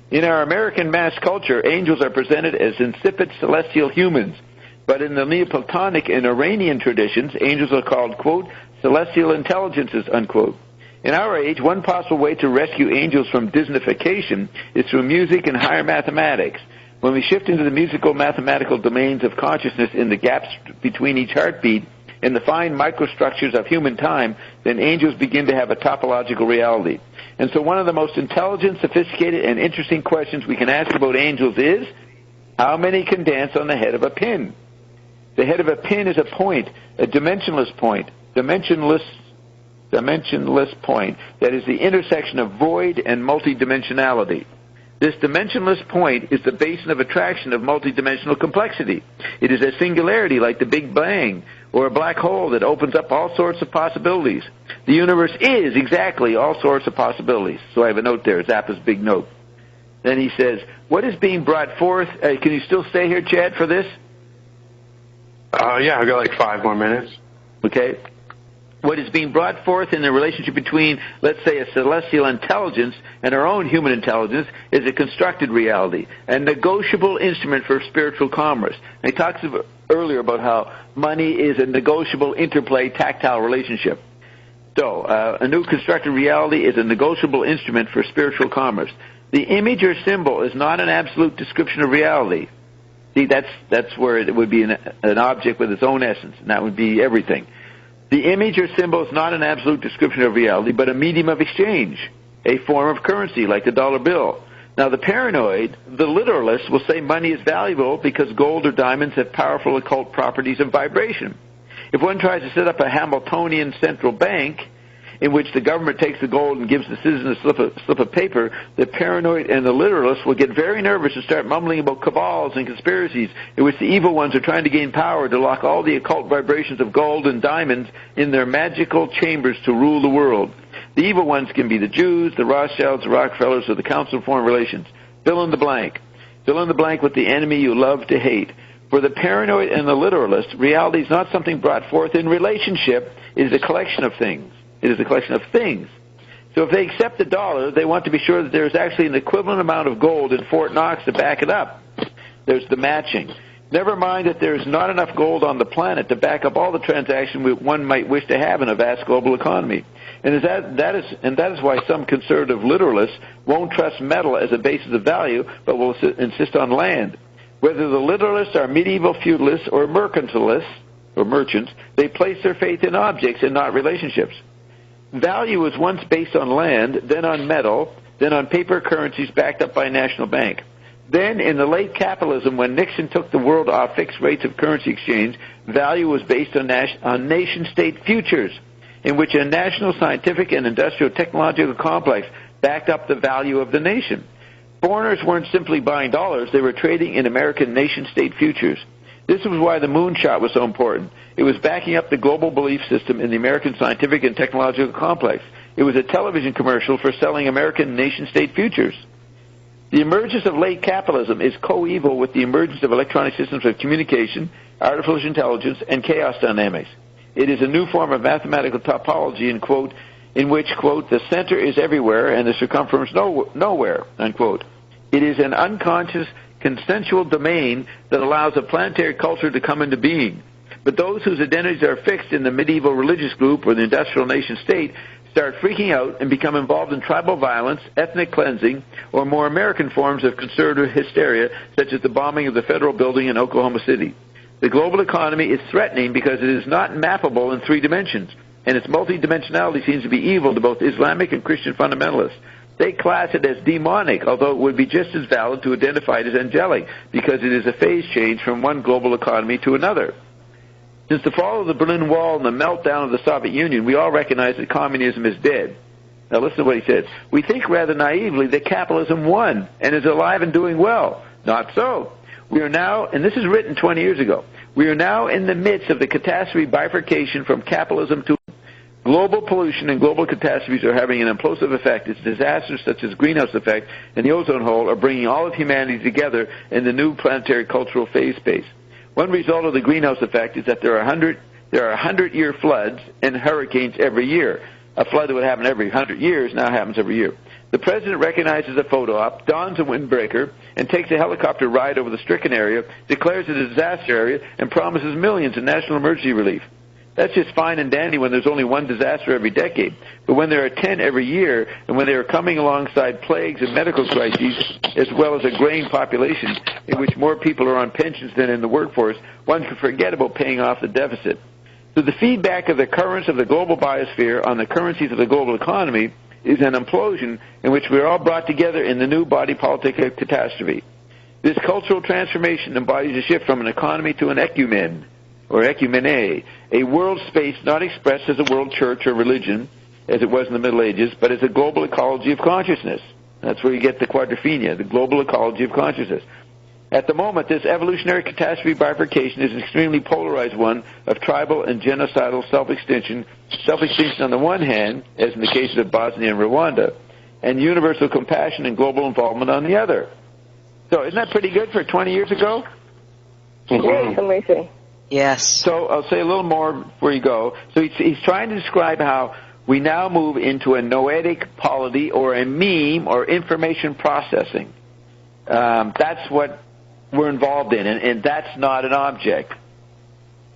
In our American mass culture, angels are presented as insipid celestial humans, but in the Neoplatonic and Iranian traditions, angels are called, quote, celestial intelligences, unquote. In our age, one possible way to rescue angels from Disneyfication is through music and higher mathematics. When we shift into the musical mathematical domains of consciousness in the gaps between each heartbeat and the fine microstructures of human time, then angels begin to have a topological reality. And so one of the most intelligent, sophisticated, and interesting questions we can ask about angels is, how many can dance on the head of a pin? The head of a pin is a point, a dimensionless point, dimensionless point that is the intersection of void and multidimensionality. This dimensionless point is the basin of attraction of multidimensional complexity. It is a singularity like the Big Bang or a black hole that opens up all sorts of possibilities. The universe is exactly all sorts of possibilities. So I have a note there, Zappa's big note. Then he says, what is being brought forth? Can you still stay here, Chad, for this? Yeah, I've got like 5 more minutes. Okay. What is being brought forth in the relationship between, let's say, a celestial intelligence and our own human intelligence is a constructed reality, a negotiable instrument for spiritual commerce. And he talks earlier about how money is a negotiable interplay, tactile relationship. So, a new constructed reality is a negotiable instrument for spiritual commerce. The image or symbol is not an absolute description of reality. See, that's where it would be an object with its own essence, and that would be everything. The image or symbol is not an absolute description of reality, but a medium of exchange, a form of currency like the dollar bill. Now, the paranoid, the literalist, will say money is valuable because gold or diamonds have powerful occult properties of vibration. If one tries to set up a Hamiltonian central bank in which the government takes the gold and gives the citizen a slip of paper, the paranoid and the literalist will get very nervous and start mumbling about cabals and conspiracies in which the evil ones are trying to gain power to lock all the occult vibrations of gold and diamonds in their magical chambers to rule the world. The evil ones can be the Jews, the Rothschilds, the Rockefellers, or the Council of Foreign Relations. Fill in the blank. Fill in the blank with the enemy you love to hate. For the paranoid and the literalist, reality is not something brought forth in relationship. It is a collection of things. It is a collection of things. So if they accept the dollar, they want to be sure that there's actually an equivalent amount of gold in Fort Knox to back it up. There's the matching. Never mind that there's not enough gold on the planet to back up all the transactions one might wish to have in a vast global economy. And that is why some conservative literalists won't trust metal as a basis of value, but will insist on land. Whether the literalists are medieval feudalists or mercantilists, or merchants, they place their faith in objects and not relationships. Value was once based on land, then on metal, then on paper currencies backed up by a national bank. Then, in the late capitalism, when Nixon took the world off fixed rates of currency exchange, value was based on nation-state futures, in which a national scientific and industrial technological complex backed up the value of the nation. Foreigners weren't simply buying dollars, they were trading in American nation-state futures. This was why the moonshot was so important. It was backing up the global belief system in the American scientific and technological complex. It was a television commercial for selling American nation-state futures. The emergence of late capitalism is coeval with the emergence of electronic systems of communication, artificial intelligence, and chaos dynamics. It is a new form of mathematical topology in which, quote, the center is everywhere and the circumference nowhere, unquote. It is an unconscious consensual domain that allows a planetary culture to come into being. But those whose identities are fixed in the medieval religious group or the industrial nation state start freaking out and become involved in tribal violence, ethnic cleansing, or more American forms of conservative hysteria, such as the bombing of the federal building in Oklahoma City. The global economy is threatening because it is not mappable in 3 dimensions, and its multidimensionality seems to be evil to both Islamic and Christian fundamentalists. they class it as demonic, although it would be just as valid to identify it as angelic, because it is a phase change from one global economy to another. Since the fall of the Berlin Wall and the meltdown of the Soviet Union, we all recognize that communism is dead. Now listen to what he says. We think rather naively that capitalism won and is alive and doing well. Not so. We are now, and this is written 20 years ago, we are now in the midst of the catastrophe bifurcation from capitalism to global pollution, and global catastrophes are having an implosive effect. It's disasters such as greenhouse effect and the ozone hole are bringing all of humanity together in the new planetary cultural phase space. One result of the greenhouse effect is that there are 100-year floods and hurricanes every year. A flood that would happen every 100 years now happens every year. The president recognizes a photo op, dons a windbreaker, and takes a helicopter ride over the stricken area, declares it a disaster area, and promises millions in national emergency relief. That's just fine and dandy when there's only one disaster every decade. But when there are 10 every year, and when they are coming alongside plagues and medical crises, as well as a graying population in which more people are on pensions than in the workforce, one can forget about paying off the deficit. So the feedback of the currents of the global biosphere on the currencies of the global economy is an implosion in which we are all brought together in the new body politic of catastrophe. This cultural transformation embodies a shift from an economy to an ecumen, or ecumene, a world space not expressed as a world church or religion, as it was in the Middle Ages, but as a global ecology of consciousness. That's where you get the quadrophenia, the global ecology of consciousness. At the moment, this evolutionary catastrophe bifurcation is an extremely polarized one of tribal and genocidal self-extinction on the one hand, as in the cases of Bosnia and Rwanda, and universal compassion and global involvement on the other. So isn't that pretty good for 20 years ago? Yeah, it's amazing. Yes. So I'll say a little more before you go. So he's trying to describe how we now move into a noetic polity or a meme or information processing. That's what we're involved in, and that's not an object.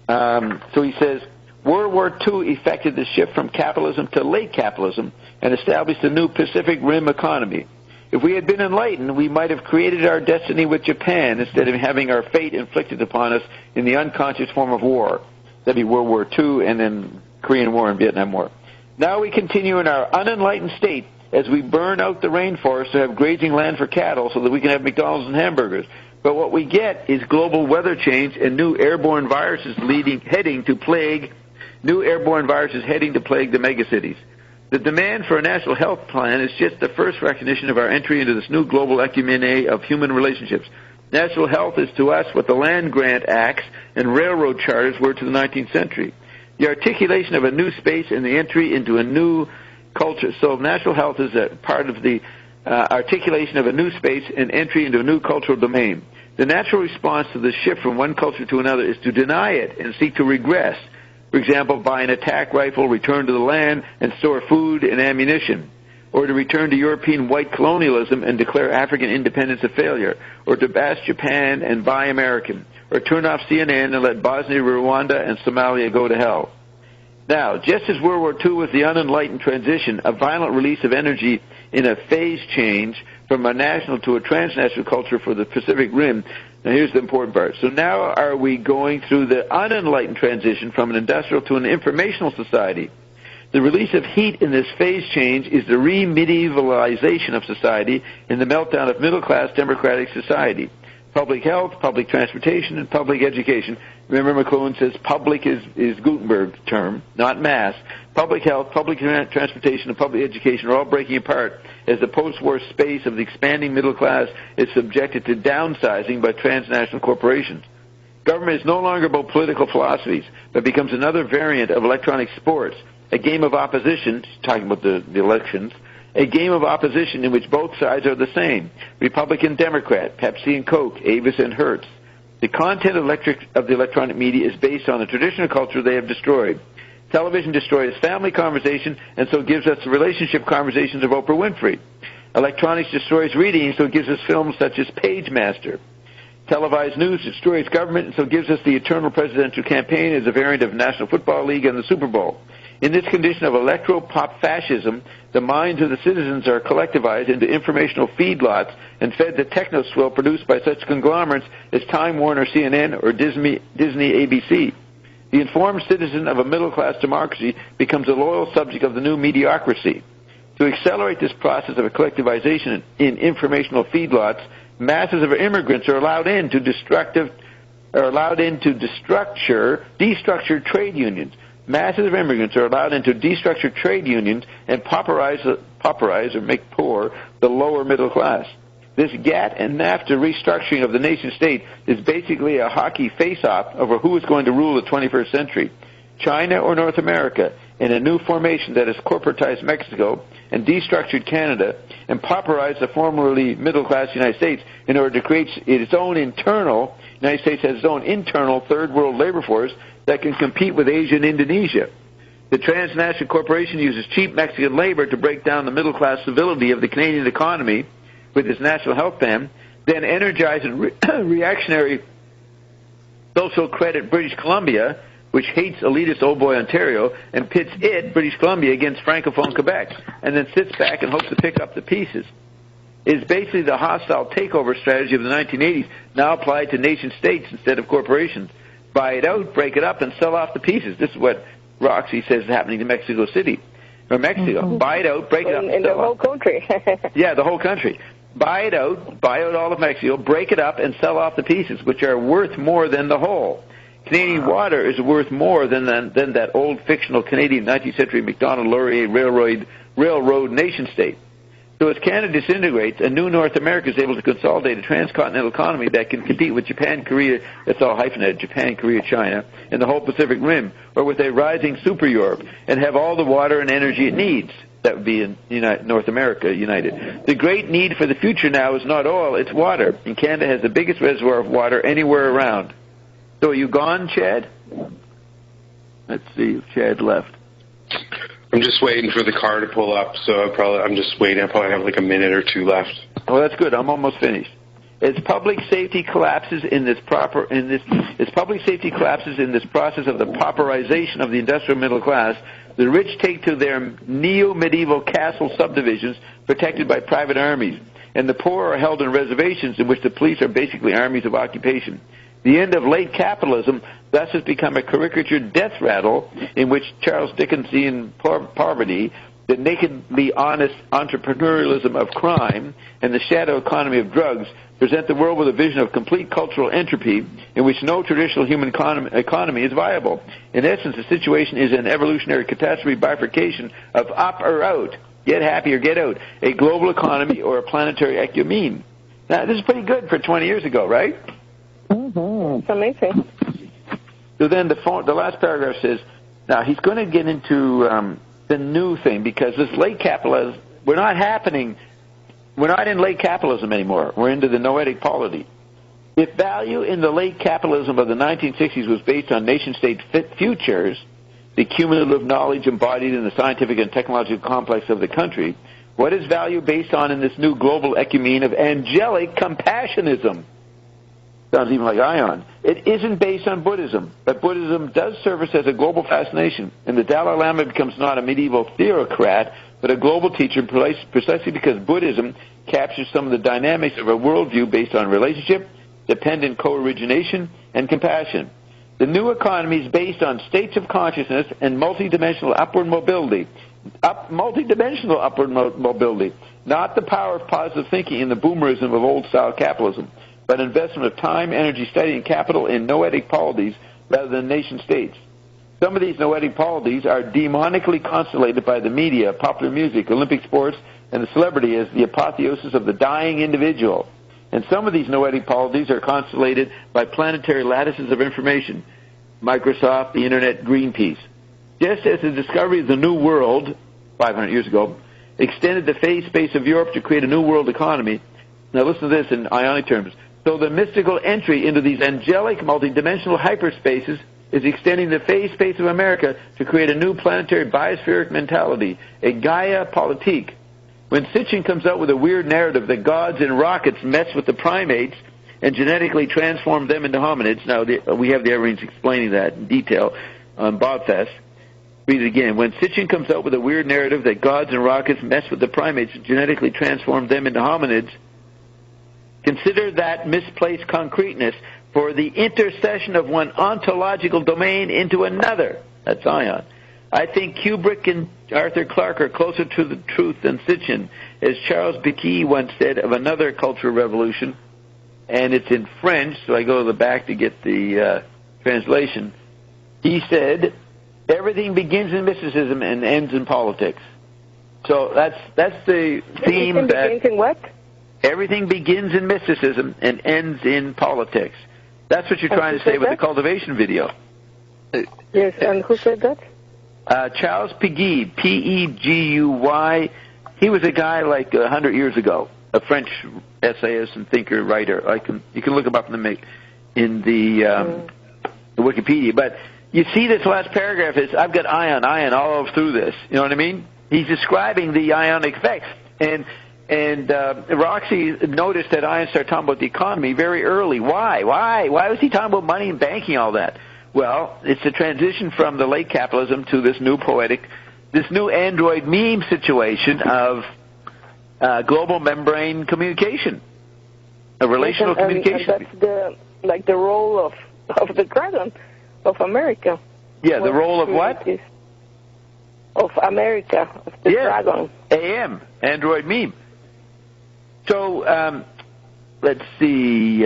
So he says, World War II effected the shift from capitalism to late capitalism and established a new Pacific Rim economy. If we had been enlightened, we might have created our destiny with Japan instead of having our fate inflicted upon us in the unconscious form of war. That'd be World War II and then Korean War and Vietnam War. Now we continue in our unenlightened state as we burn out the rainforest to have grazing land for cattle so that we can have McDonald's and hamburgers. But what we get is global weather change and new airborne viruses heading to plague the megacities. The demand for a national health plan is just the first recognition of our entry into this new global ecumene of human relationships. National health is to us what the land grant acts and railroad charters were to the 19th century. The articulation of a new space and the entry into a new culture. So national health is a part of the articulation of a new space and entry into a new cultural domain. The natural response to the shift from one culture to another is to deny it and seek to regress. For example, buy an attack rifle, return to the land, and store food and ammunition. Or to return to European white colonialism and declare African independence a failure. Or to bash Japan and buy American. Or turn off CNN and let Bosnia, Rwanda, and Somalia go to hell. Now, just as World War II was the unenlightened transition, a violent release of energy in a phase change from a national to a transnational culture for the Pacific Rim. Now here's the important part. So now are we going through the unenlightened transition from an industrial to an informational society? The release of heat in this phase change is the remedievalization of society in the meltdown of middle-class democratic society. Public health, public transportation, and public education. Remember, McLuhan says public is Gutenberg's term, not mass. Public health, public transportation, and public education are all breaking apart as the post-war space of the expanding middle class is subjected to downsizing by transnational corporations. Government is no longer about political philosophies, but becomes another variant of electronic sports, a game of opposition, talking about the elections, a game of opposition in which both sides are the same, Republican, Democrat, Pepsi and Coke, Avis and Hertz. The content of the electronic media is based on the traditional culture they have destroyed. Television destroys family conversation and so gives us the relationship conversations of Oprah Winfrey. Electronics destroys reading, so it gives us films such as Page Master. Televised news destroys government and so gives us the eternal presidential campaign as a variant of National Football League and the Super Bowl. In this condition of electro-pop fascism, the minds of the citizens are collectivized into informational feedlots and fed the techno-swill produced by such conglomerates as Time Warner, CNN, or Disney ABC. The informed citizen of a middle-class democracy becomes a loyal subject of the new mediocrity. To accelerate this process of collectivization in informational feedlots, masses of immigrants are allowed in to destructure trade unions. Masses of immigrants are allowed into destructure trade unions and pauperize or make poor the lower middle class. This GATT and NAFTA restructuring of the nation-state is basically a hockey face-off over who is going to rule the 21st century, China or North America, in a new formation that has corporatized Mexico and destructured Canada and pauperized the formerly middle-class United States in order to create its own internal, United States has its own internal third-world labor force that can compete with Asia and Indonesia. The transnational corporation uses cheap Mexican labor to break down the middle-class civility of the Canadian economy with its national health plan, then energizes reactionary social credit British Columbia, which hates elitist old boy Ontario, and pits British Columbia, against Francophone Quebec, and then sits back and hopes to pick up the pieces. It is basically the hostile takeover strategy of the 1980s, now applied to nation-states instead of corporations. Buy it out, break it up, and sell off the pieces. This is what Roxy says is happening to Mexico City, or Mexico. Mm-hmm. Buy it out, break it up, in the whole country. Yeah, the whole country. Buy it out, buy out all of Mexico, break it up, and sell off the pieces, which are worth more than the whole. Canadian water is worth more than that old fictional Canadian 19th century Macdonald-Laurier railroad nation-state. So as Canada disintegrates, a new North America is able to consolidate a transcontinental economy that can compete with Japan, Korea, that's all hyphenated, Japan, Korea, China, and the whole Pacific Rim, or with a rising super Europe, and have all the water and energy it needs. That would be in North America united. The great need for the future now is not oil, it's water. And Canada has the biggest reservoir of water anywhere around. So are you gone, Chad? Let's see if Chad left. I'm just waiting for the car to pull up, so I'm just waiting. I probably have like a minute or two left. Oh, that's good. I'm almost finished. As public safety collapses in this process of the pauperization of the industrial middle class, the rich take to their neo-medieval castle subdivisions protected by private armies, and the poor are held in reservations in which the police are basically armies of occupation. The end of late capitalism thus has become a caricature death rattle in which Charles Dickensian poverty, the nakedly honest entrepreneurialism of crime, and the shadow economy of drugs present the world with a vision of complete cultural entropy in which no traditional human economy is viable. In essence, the situation is an evolutionary catastrophe bifurcation of up or out, get happy or get out, a global economy or a planetary ecumene. Now, this is pretty good for 20 years ago, right? Mm-hmm. It's amazing. So then the last paragraph says, now he's going to get into the new thing, because this late capitalism, we're not in late capitalism anymore. We're into the noetic polity. If value in the late capitalism of the 1960s was based on nation-state futures, the cumulative knowledge embodied in the scientific and technological complex of the country, what is value based on in this new global ecumene of angelic compassionism? Sounds even like Ion. It isn't based on Buddhism, but Buddhism does service as a global fascination, and the Dalai Lama becomes not a medieval theocrat, but a global teacher precisely because Buddhism captures some of the dynamics of a worldview based on relationship, dependent co-origination, and compassion. The new economy is based on states of consciousness and multidimensional upward mobility. Not the power of positive thinking in the boomerism of old-style capitalism, but investment of time, energy, study, and capital in noetic polities rather than nation-states. Some of these noetic polities are demonically constellated by the media, popular music, Olympic sports, and the celebrity as the apotheosis of the dying individual. And some of these noetic polities are constellated by planetary lattices of information, Microsoft, the Internet, Greenpeace. Just as the discovery of the New World, 500 years ago, extended the phase space of Europe to create a new world economy. Now listen to this in ionic terms. So the mystical entry into these angelic multidimensional hyperspaces is extending the phase space of America to create a new planetary biospheric mentality, a Gaia politique. When Sitchin comes out with a weird narrative that gods and rockets mess with the primates and genetically transform them into hominids, now we have the Evereens explaining that in detail on Bobfest. Read it again. When Sitchin comes out with a weird narrative that gods and rockets mess with the primates and genetically transform them into hominids, consider that misplaced concreteness for the intercession of one ontological domain into another. That's Ion. I think Kubrick and Arthur Clarke are closer to the truth than Sitchin. As Charles Bikky once said of another cultural revolution, and it's in French, so I go to the back to get the translation. He said, everything begins in mysticism and ends in politics. So that's the theme. Everything begins in what? Everything begins in mysticism and ends in politics. That's what you're trying to say with the cultivation video. Yes, and who said that? Charles Piguy, P-E-G-U-Y. He was a guy like 100 years ago, a French essayist and thinker, writer. You can look him up in the Wikipedia. But you see this last paragraph is, I've got ion all through this. You know what I mean? He's describing the ionic effects. And Roxy noticed that Ion started talking about the economy very early. Why? Why was he talking about money and banking, all that? Well, it's a transition from the late capitalism to this new Android meme situation of global membrane communication, a relational communication. And that's the role of the dragon of America. Yeah, the role of what? Of America, of the dragon. AM, Android meme. So, let's see,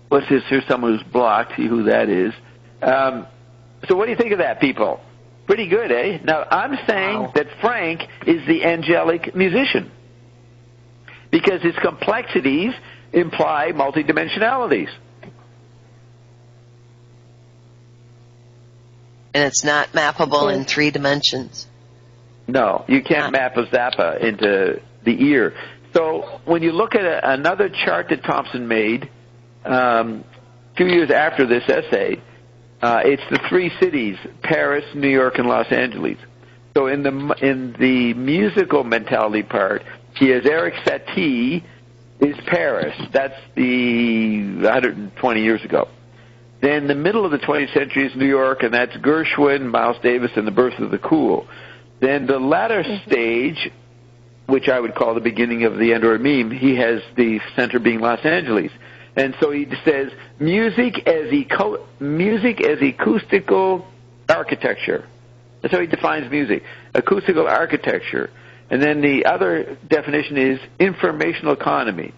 what's this? Here's someone who's blocked, see who that is. So what do you think of that, people? Pretty good, eh? Now, I'm saying that Frank is the angelic musician because his complexities imply multidimensionalities. And it's not mappable in 3 dimensions. No, you can't map a Zappa into the ear. So when you look at another chart that Thompson made 2 years after this essay, it's the 3 cities, Paris, New York, and Los Angeles. So in the musical mentality part, he has Eric Satie is Paris. That's the 120 years ago. Then the middle of the 20th century is New York, and that's Gershwin, Miles Davis, and the birth of the cool. Then the latter stage, which I would call the beginning of the Android meme, he has the center being Los Angeles. And so he says, music as acoustical architecture. That's how he defines music, acoustical architecture. And then the other definition is informational economy.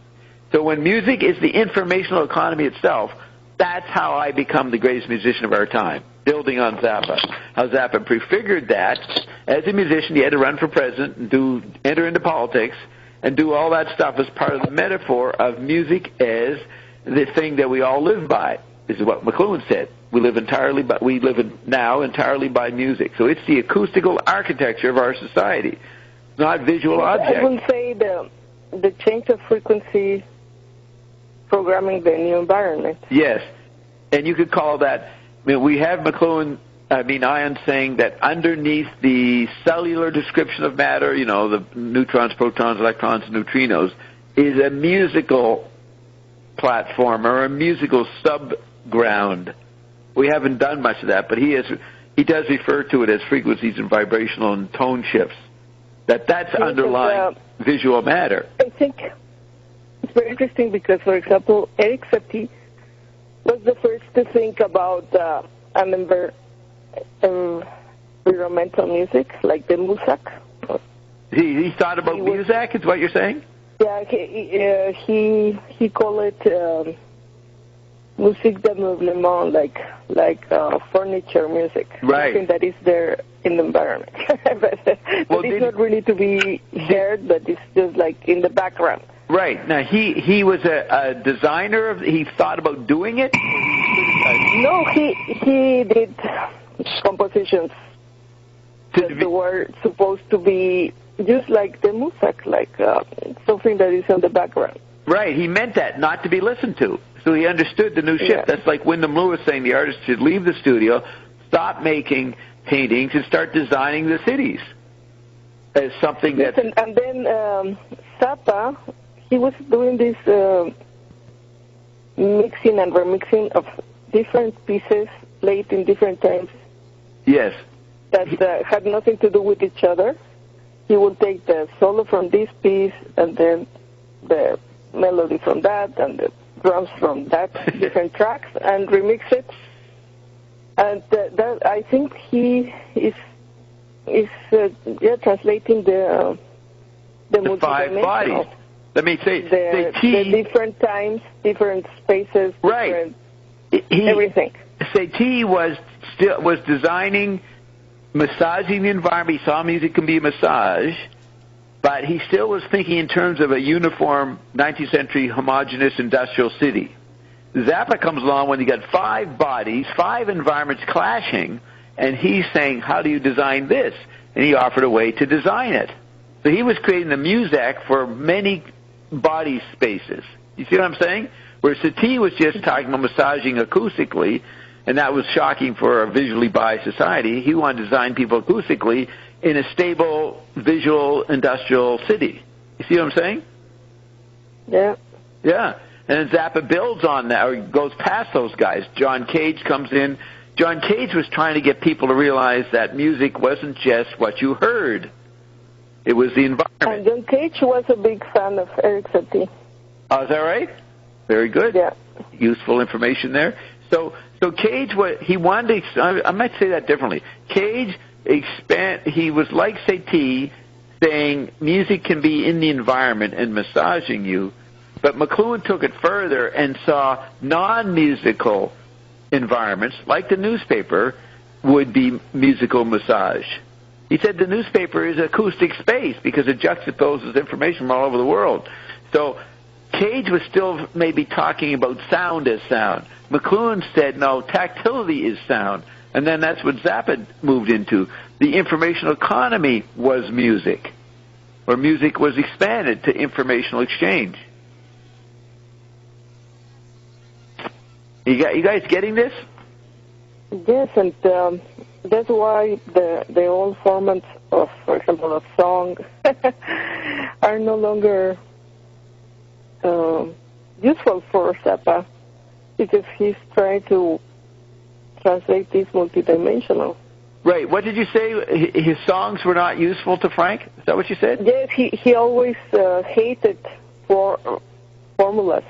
So when music is the informational economy itself, that's how I become the greatest musician of our time, building on Zappa. How Zappa prefigured that. As a musician, he had to run for president and enter into politics and do all that stuff as part of the metaphor of music as the thing that we all live by. This is what McLuhan said. We live now entirely by music. So it's the acoustical architecture of our society, not visual objects. I would say the change of frequency programming the new environment. Yes, and you could call that. We have Ion saying that underneath the cellular description of matter, the neutrons, protons, electrons, neutrinos, is a musical platform or a musical subground. We haven't done much of that, but he does refer to it as frequencies and vibrational and tone shifts. That's underlying visual matter. I think it's very interesting because, for example, Eric Satie was the first to think about environmental music, like the Muzak. He thought about Muzak, is what you're saying? Yeah, he called it musique de meublement, like furniture music, right? Something that is there in the environment, but it's not really to be heard, but it's just like in the background. Right. Now, he was a designer he thought about doing it? No, he did compositions that were supposed to be just like the music, like something that is in the background. Right. He meant that, not to be listened to. So he understood the new shift. Yeah. That's like Wyndham Lewis saying the artist should leave the studio, stop making paintings, and start designing the cities as something that... And then Zappa, he was doing this mixing and remixing of different pieces played in different times. Yes. That had nothing to do with each other. He would take the solo from this piece and then the melody from that and the drums from that different tracks and remix it And I think he is translating the 5 bodies. Let me say, the different times, different spaces, right? Everything. Satie was designing, massaging the environment. He saw music can be a massage, but he still was thinking in terms of a uniform 19th century homogeneous industrial city. Zappa comes along when you got 5 bodies, 5 environments clashing, and he's saying, how do you design this? And he offered a way to design it. So he was creating the music for many body spaces. You see what I'm saying? Where Satie was just talking about massaging acoustically, and that was shocking for a visually biased society. He wanted to design people acoustically in a stable, visual, industrial city. You see what I'm saying? Yeah. Yeah. And then Zappa builds on that, or goes past those guys. John Cage comes in. John Cage was trying to get people to realize that music wasn't just what you heard. It was the environment. And John Cage was a big fan of Eric Satie. Oh, is that right? Very good. Yeah. Useful information there. So Cage, he wanted to, I might say that differently. Cage he was like Satie, saying music can be in the environment and massaging you, but McLuhan took it further and saw non-musical environments, like the newspaper, would be musical massage. He said the newspaper is acoustic space because it juxtaposes information from all over the world. So Cage was still maybe talking about sound as sound. McLuhan said, no, tactility is sound. And then that's what Zappa moved into. The informational economy was music, where music was expanded to informational exchange. You guys getting this? Yes, and that's why the old formats of, for example, a song are no longer useful for Zappa, because he's trying to translate this multidimensional. Right. What did you say? His songs were not useful to Frank? Is that what you said? Yes, he always hated formulas,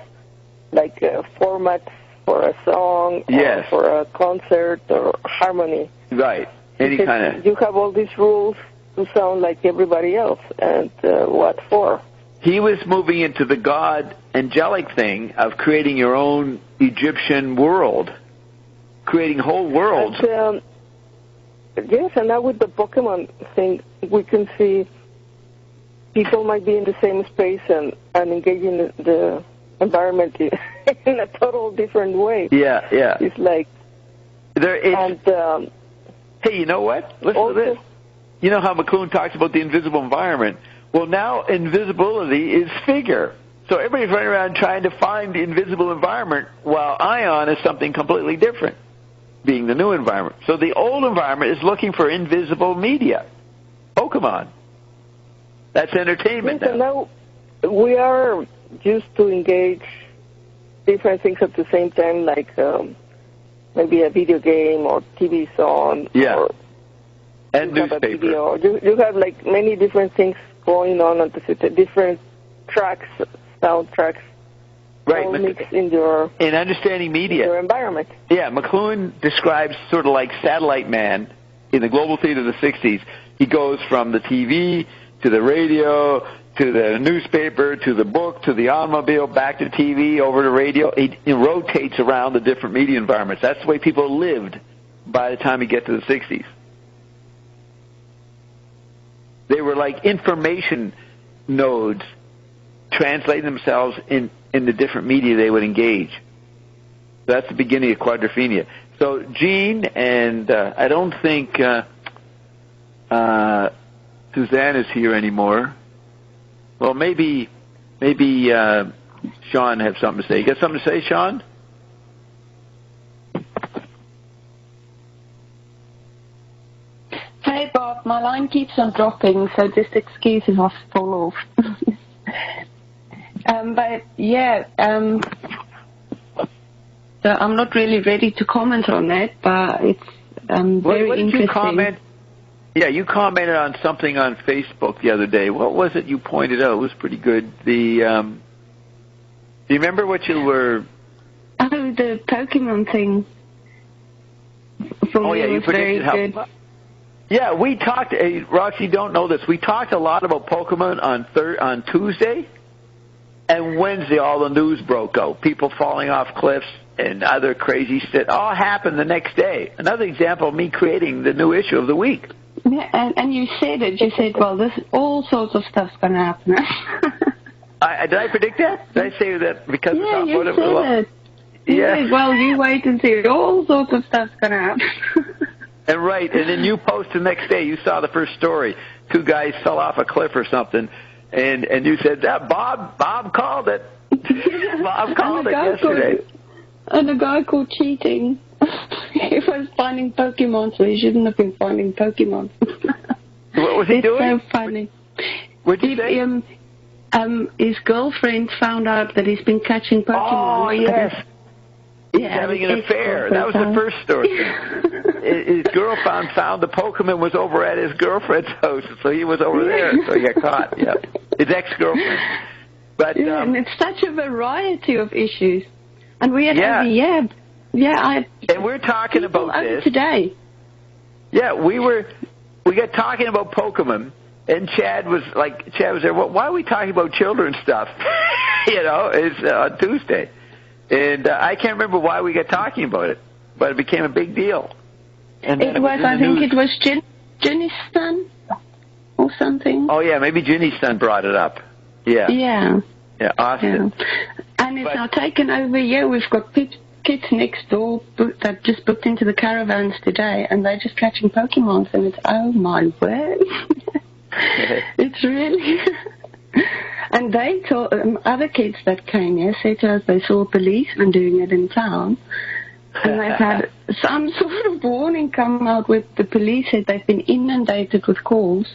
like formats for a song, yes, or for a concert, or harmony. Right. Any kind of. You have all these rules to sound like everybody else, and what for? He was moving into the God angelic thing of creating your own Egyptian world, creating whole worlds. But, yes, and now with the Pokemon thing, we can see people might be in the same space and engaging the environment in a total different way. Yeah, yeah. It's like... hey, you know what? Listen to this. You know how McLuhan talks about the invisible environment? Well, now invisibility is figure. So everybody's running around trying to find the invisible environment, while ion is something completely different, being the new environment. So the old environment is looking for invisible media. Pokemon. That's entertainment yes, now. We are used to engage different things at the same time, like maybe a video game or TV song. Yeah. Or and newspaper. You have like many different things going on at the different tracks, soundtracks. Right. All mixed in understanding media. Your environment. Yeah, McLuhan describes sort of like Satellite Man in the global theater of the 60s. He goes from the TV to the radio to the newspaper to the book to the automobile, back to TV, over to radio. He rotates around the different media environments. That's the way people lived by the time you get to the 60s. They were like information nodes translating themselves in the different media they would engage. So that's the beginning of quadrophenia. So Gene and I don't think Suzanne is here anymore. Well, maybe Sean have something to say. You got something to say, Sean? Hey, Bob, my line keeps on dropping, so just excuse if I fall off. But, yeah, so I'm not really ready to comment on that, but it's very interesting. You comment? Yeah, you commented on something on Facebook the other day. What was it you pointed out? It was pretty good. Do you remember what you were... Oh, the Pokemon thing. from me was very good. Yeah, we talked, Roxy, don't know this, we talked a lot about Pokemon on Tuesday, and Wednesday all the news broke out. People falling off cliffs and other crazy shit all happened the next day. Another example of me creating the new issue of the week. Yeah, and you said it. You said, well, this all sorts of stuff's going to happen. Did I predict that? Did I say that because yeah, of you said it. Yeah. Well, you wait and see. All sorts of stuff's going to happen. And then you post the next day. You saw the first story. 2 guys fell off a cliff or something, and you said, Bob called it. Bob called it yesterday. And a guy called cheating. He was finding Pokemon, so he shouldn't have been finding Pokemon. What was he doing? It's so funny. What'd you say? His girlfriend found out that he's been catching Pokemon. Oh, yes. He's having an affair. That was the first story. His girlfriend found the Pokemon was over at his girlfriend's house, so he was over there, so he got caught. Yeah, his ex-girlfriend. But and it's such a variety of issues. And we had and we're talking people about this today. Yeah, we got talking about Pokemon, and Chad was there. Well, why are we talking about children's stuff? It's on Tuesday, and I can't remember why we got talking about it, but it became a big deal. And then I think it was Jenny's son or something. Oh yeah, maybe Jenny's son brought it up. Yeah. Yeah. Yeah, Austin. Yeah. And it's now taken over. Yeah, we've got kids next door that just booked into the caravans today, and they're just catching Pokemons, and it's, oh my word. It's really... And they told other kids that came here said to us they saw a policeman doing it in town, and they've had some sort of warning come out with the police said they've been inundated with calls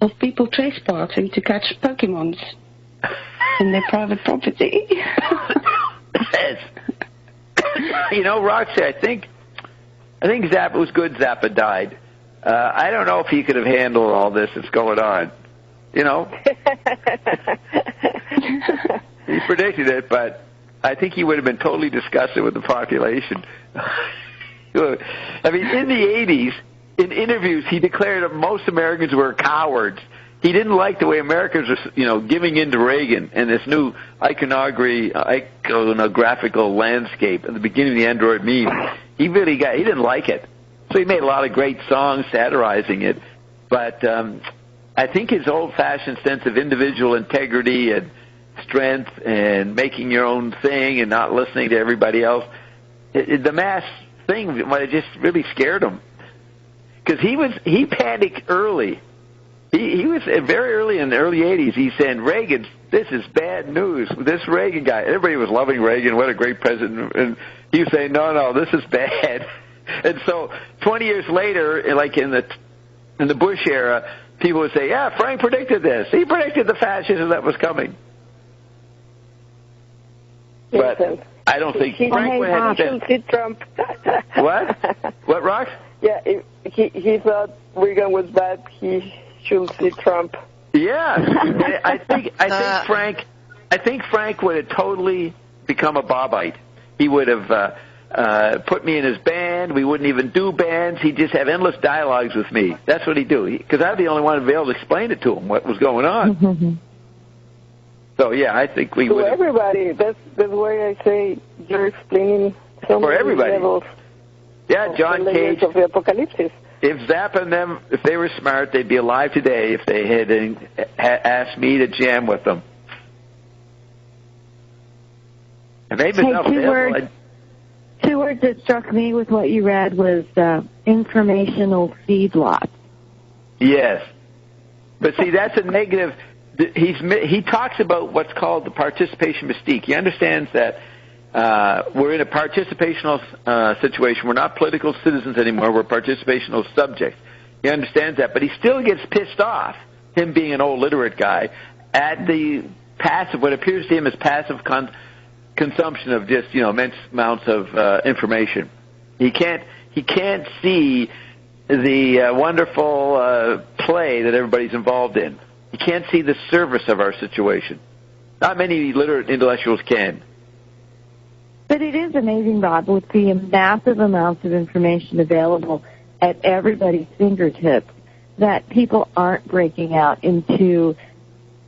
of people trespassing to catch Pokemons in their private property. Roxy, I think Zappa was good. Zappa died. I don't know if he could have handled all this that's going on. He predicted it, but I think he would have been totally disgusted with the population. I mean, in the 80s, in interviews, he declared that most Americans were cowards. He didn't like the way Americans were, giving in to Reagan and this new iconographical landscape at the beginning of the Android meme. He didn't like it. So he made a lot of great songs satirizing it. But I think his old-fashioned sense of individual integrity and strength and making your own thing and not listening to everybody else, the mass thing might have just really scared him. Because he panicked early. He was very early in the early 80s. He said, Reagan, this is bad news. This Reagan guy, everybody was loving Reagan. What a great president. And he was saying, no, this is bad. And so 20 years later, like in the Bush era, people would say, yeah, Frank predicted this. He predicted the fascism that was coming. But I don't think Frank would have been. Trump. What? What, Rox? Yeah, he thought Reagan was bad. He should see Trump. Yeah, I think Frank would have totally become a Bobite. He would have put me in his band. We wouldn't even do bands. He'd just have endless dialogues with me. That's what he'd do. Because I'd be the only one to be able to explain it to him, what was going on. Mm-hmm. So, yeah, I think we would. For everybody. That's why I say you're explaining so many levels. Yeah, John Cage. Of the apocalypse. If Zappa and them, if they were smart, they'd be alive today if they had asked me to jam with them. And they've been Two words that struck me with what you read was informational feedlot. Yes. But see, that's a negative. He talks about what's called the participation mystique. He understands that we're in a participational situation. We're not political citizens anymore. We're participational subjects. He understands that, but he still gets pissed off, him being an old literate guy, at the passive, what appears to him as passive consumption of just, immense amounts of information. He can't see the wonderful play that everybody's involved in. He can't see the service of our situation. Not many literate intellectuals can. But it is amazing, Bob, with the massive amounts of information available at everybody's fingertips, that people aren't breaking out into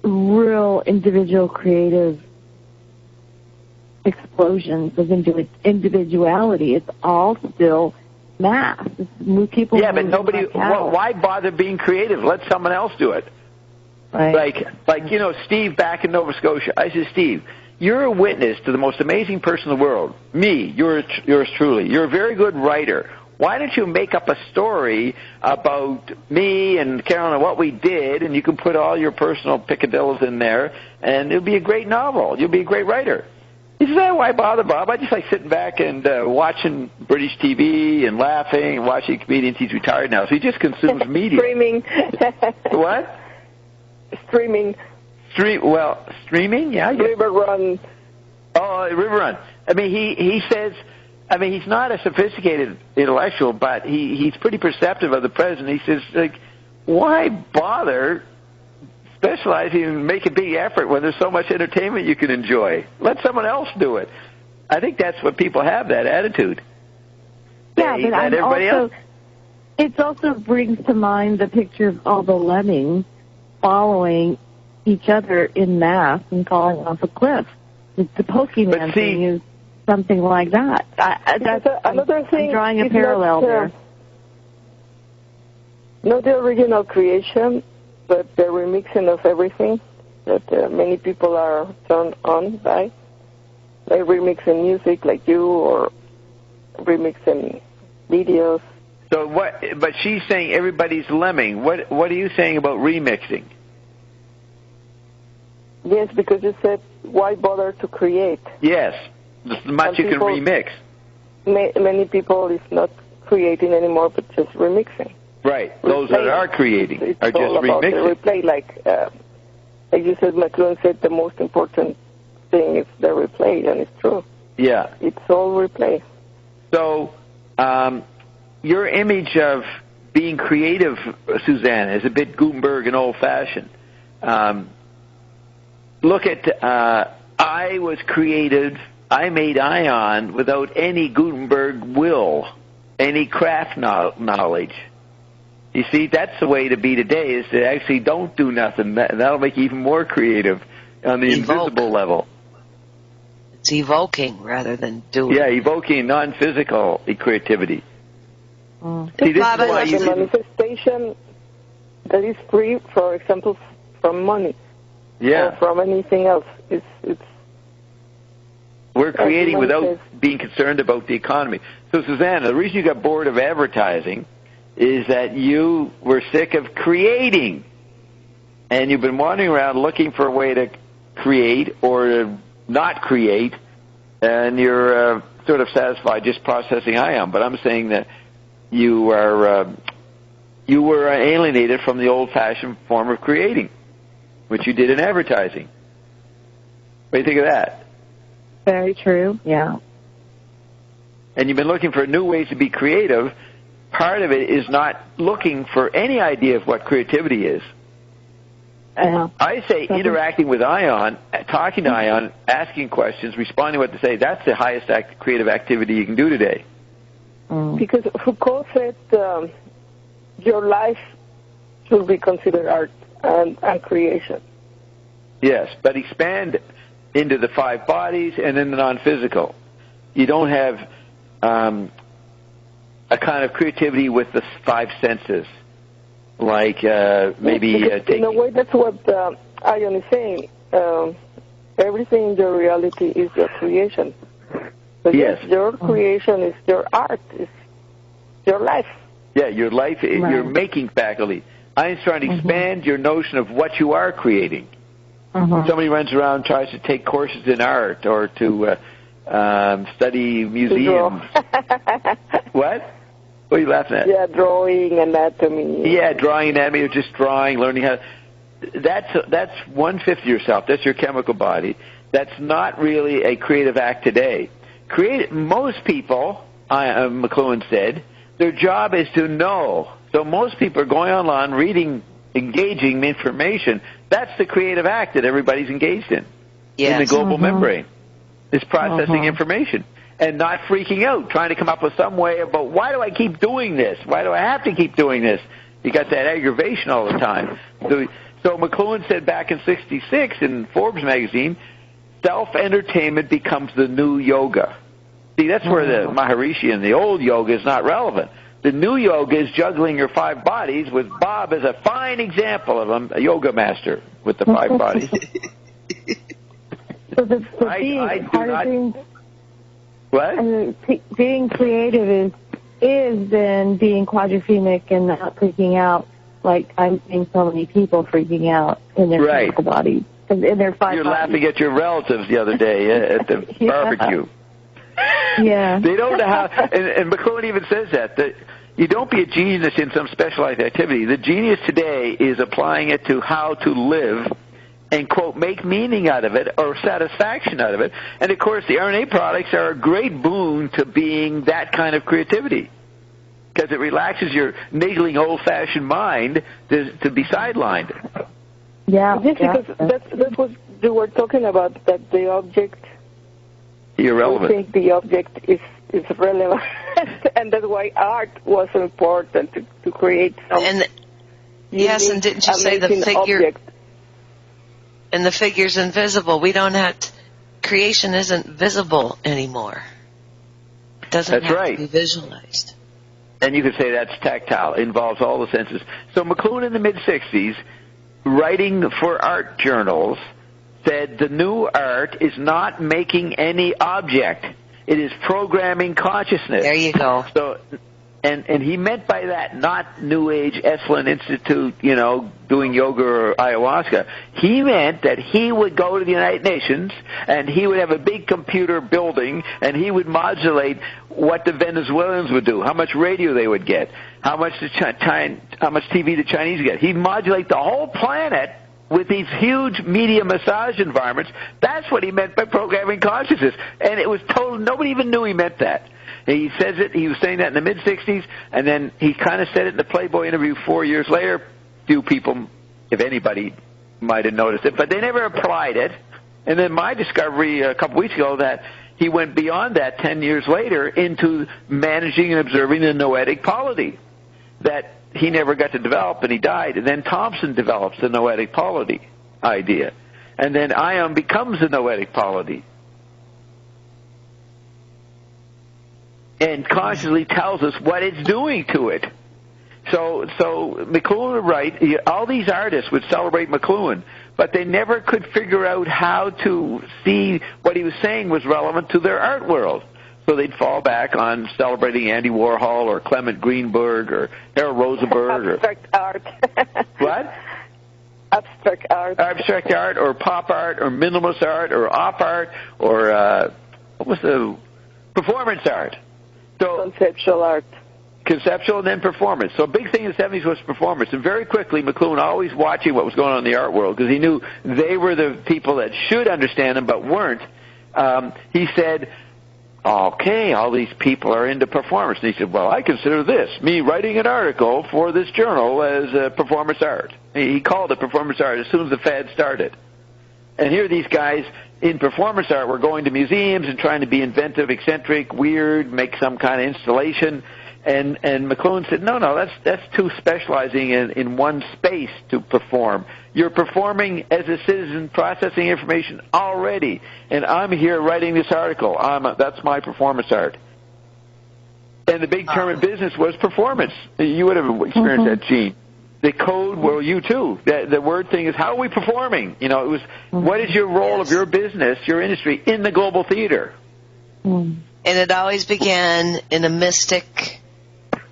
real individual creative explosions of individuality. It's all still mass. People but nobody. Why bother being creative? Let someone else do it. Right. Like Steve back in Nova Scotia. I said, Steve, you're a witness to the most amazing person in the world. Me, yours truly. You're a very good writer. Why don't you make up a story about me and Carolyn and what we did, and you can put all your personal picadillos in there, and it'll be a great novel. You'll be a great writer. He says, why bother, Bob? I just like sitting back and watching British TV and laughing and watching comedians. He's retired now, so he just consumes media. Streaming. What? Streaming. Streaming, yeah. River Run. Oh, River Run. I mean, he says, he's not a sophisticated intellectual, but he's pretty perceptive of the present. He says, like, why bother specializing and make a big effort when there's so much entertainment you can enjoy? Let someone else do it. I think that's what people have, that attitude. Yeah, but it also brings to mind the picture of all the lemmings following each other in mass and falling off a cliff. The Pokemon thing is something like that. Another thing, I'm drawing a parallel there. Not the original creation, but the remixing of everything that many people are turned on by. Like remixing music like you, or remixing videos. So what? But she's saying everybody's lemming. What are you saying about remixing? Yes, because you said, why bother to create? Yes, there's much you can remix. Many people is not creating anymore, but just remixing. Right. Those that are creating are just remixing. Replay, like you said, McLuhan said the most important thing is the replay, and it's true. Yeah. It's all replay. So, your image of being creative, Susanna, is a bit Gutenberg and old-fashioned. Look at, I was creative, I made Ion without any Gutenberg will, any craft knowledge. You see, that's the way to be today, is to actually don't do nothing. That'll make you even more creative on the invisible level. It's evoking rather than doing. Yeah, evoking non-physical creativity. See, this is why the manifestation that is free, for example, from money. Yeah. Or from anything else. It's we're creating without being concerned about the economy. So, Susanna, the reason you got bored of advertising is that you were sick of creating. And you've been wandering around looking for a way to create or to not create, and you're sort of satisfied just processing Ion. But I'm saying that you were alienated from the old-fashioned form of creating, which you did in advertising. What do you think of that? Very true, yeah. And you've been looking for new ways to be creative. Part of it is not looking for any idea of what creativity is. I say interacting with Ion, talking to Ion, asking questions, responding to what they say, that's the highest creative activity you can do today. Because Foucault said your life should be considered art and creation. Yes, but expand into the five bodies and in the non-physical. You don't have a kind of creativity with the five senses, like maybe taking... In a way, that's what Ion is saying. Everything in your reality is your creation. But yes, your creation is your art, it's your life. Yeah, your life, your making faculty. I'm trying to expand your notion of what you are creating. Somebody runs around and tries to take courses in art or to study museums. What? What are you laughing at? Yeah, drawing, anatomy. Yeah, drawing anatomy, or just drawing, learning how. That's 1/5 of yourself. That's your chemical body. That's not really a creative act today. Most people, McLuhan said, their job is to know. So most people are going online, reading, engaging information. That's the creative act that everybody's engaged in the global membrane. is processing information and not freaking out, trying to come up with some way about why do I keep doing this? Why do I have to keep doing this? You got that aggravation all the time. So McLuhan said back in '66 in Forbes magazine, self-entertainment becomes the new yoga. See, that's where the Maharishi and the old yoga is not relevant. The new yoga is juggling your 5 bodies, with Bob as a fine example of a yoga master with the 5 bodies. So being creative is then being quadrophenic and not freaking out like I'm seeing so many people freaking out in their physical bodies. In their 5 bodies. You're laughing at your relatives the other day at the barbecue. Yeah. They don't know how, and McLuhan even says that you don't be a genius in some specialized activity. The genius today is applying it to how to live and, quote, make meaning out of it or satisfaction out of it. And, of course, the RNA products are a great boon to being that kind of creativity because it relaxes your niggling, old-fashioned mind to be sidelined. Yeah. Just because that's what you were talking about, that the object... Irrelevant. We think the object is relevant, and that's why art was important to create some. Yes, and didn't you say the figure? Object. And the figure's invisible. We don't have creation isn't visible anymore. It doesn't have to be visualized. And you could say that's tactile. It involves all the senses. So McLuhan in the mid-'60s, writing for art journals, said the new art is not making any object. It is programming consciousness. There you go. So, and he meant by that not New Age Esalen Institute, doing yoga or ayahuasca. He meant that he would go to the United Nations and he would have a big computer building and he would modulate what the Venezuelans would do, how much radio they would get, how much TV the Chinese would get. He'd modulate the whole planet with these huge media massage environments. That's what he meant by programming consciousness. And it was total, nobody even knew he meant that. He says it, he was saying that in the mid-'60s, and then he kind of said it in the Playboy interview 4 years later. Few people, if anybody, might have noticed it, but they never applied it. And then my discovery a couple weeks ago that he went beyond that 10 years later into managing and observing the noetic polity that he never got to develop, and he died. And then Thompson develops the noetic polity idea. And then Ion becomes the noetic polity. And consciously tells us what it's doing to it. So McLuhan would write, all these artists would celebrate McLuhan, but they never could figure out how to see what he was saying was relevant to their art world. So they'd fall back on celebrating Andy Warhol or Clement Greenberg or Harold Rosenberg. Abstract art. What? Abstract art. Abstract art or pop art or minimalist art or op art or what was the performance art? So conceptual art. Conceptual and then performance. So a big thing in the 70s was performance. And very quickly, McLuhan always watching what was going on in the art world because he knew they were the people that should understand him but weren't. He said, okay, all these people are into performance. And he said, well, I consider this, me writing an article for this journal, as performance art. He called it performance art as soon as the fad started. And here these guys in performance art were going to museums and trying to be inventive, eccentric, weird, make some kind of installation. And McLuhan said, no, that's too specializing in one space to perform. You're performing as a citizen, processing information already. And I'm here writing this article. That's my performance art. And the big term in business was performance. You would have experienced that, Gene. The code, well, you too. The word thing is, how are we performing? It was, what is your role of your business, your industry, in the global theater? And it always began in a mystic,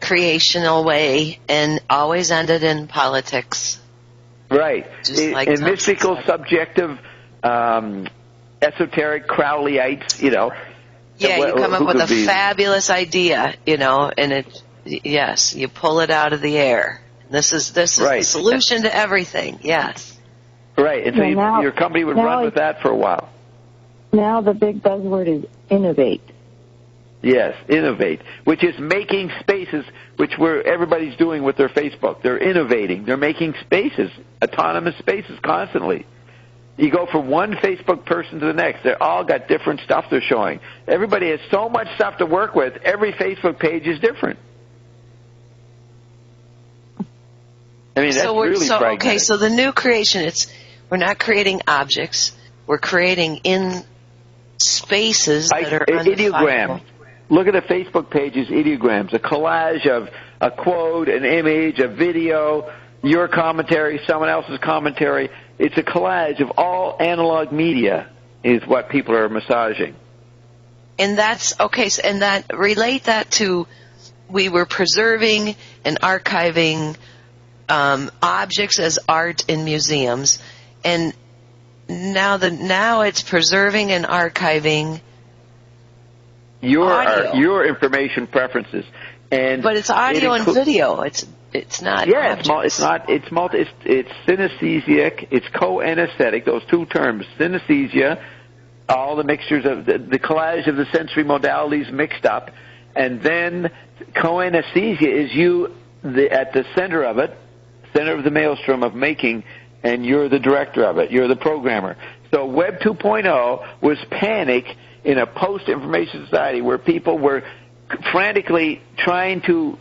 creational way and always ended in politics. Right. Like in mystical, subjective, esoteric, Crowleyites, Yeah, you come up with a fabulous idea, and you pull it out of the air. This is right. The solution to everything, yes. Right, and so your company would run with that for a while. Now the big buzzword is innovate. Yes, innovate, which is making spaces, which everybody's doing with their Facebook. They're innovating. They're making spaces, autonomous spaces constantly. You go from one Facebook person to the next. They're all got different stuff they're showing. Everybody has so much stuff to work with. Every Facebook page is different. I mean, that's really fragmented. Okay, so the new creation, we're not creating objects. We're creating in spaces that are ideograms. Look at the Facebook pages, ideograms, a collage of a quote, an image, a video, your commentary, someone else's commentary. It's a collage of all analog media is what people are massaging. And that's, okay, so, and that, relate that to, we were preserving and archiving objects as art in museums, and now it's preserving and archiving your information preferences, but it's audio and video. It's not. Yeah, it's synesthesic. It's co-anesthetic. Those two terms, synesthesia, all the mixtures of the collage of the sensory modalities mixed up, and then co-anesthesia is you at the center of it. Center of the maelstrom of making, and you're the director of it. You're the programmer. So Web 2.0 was panic in a post-information society where people were frantically trying to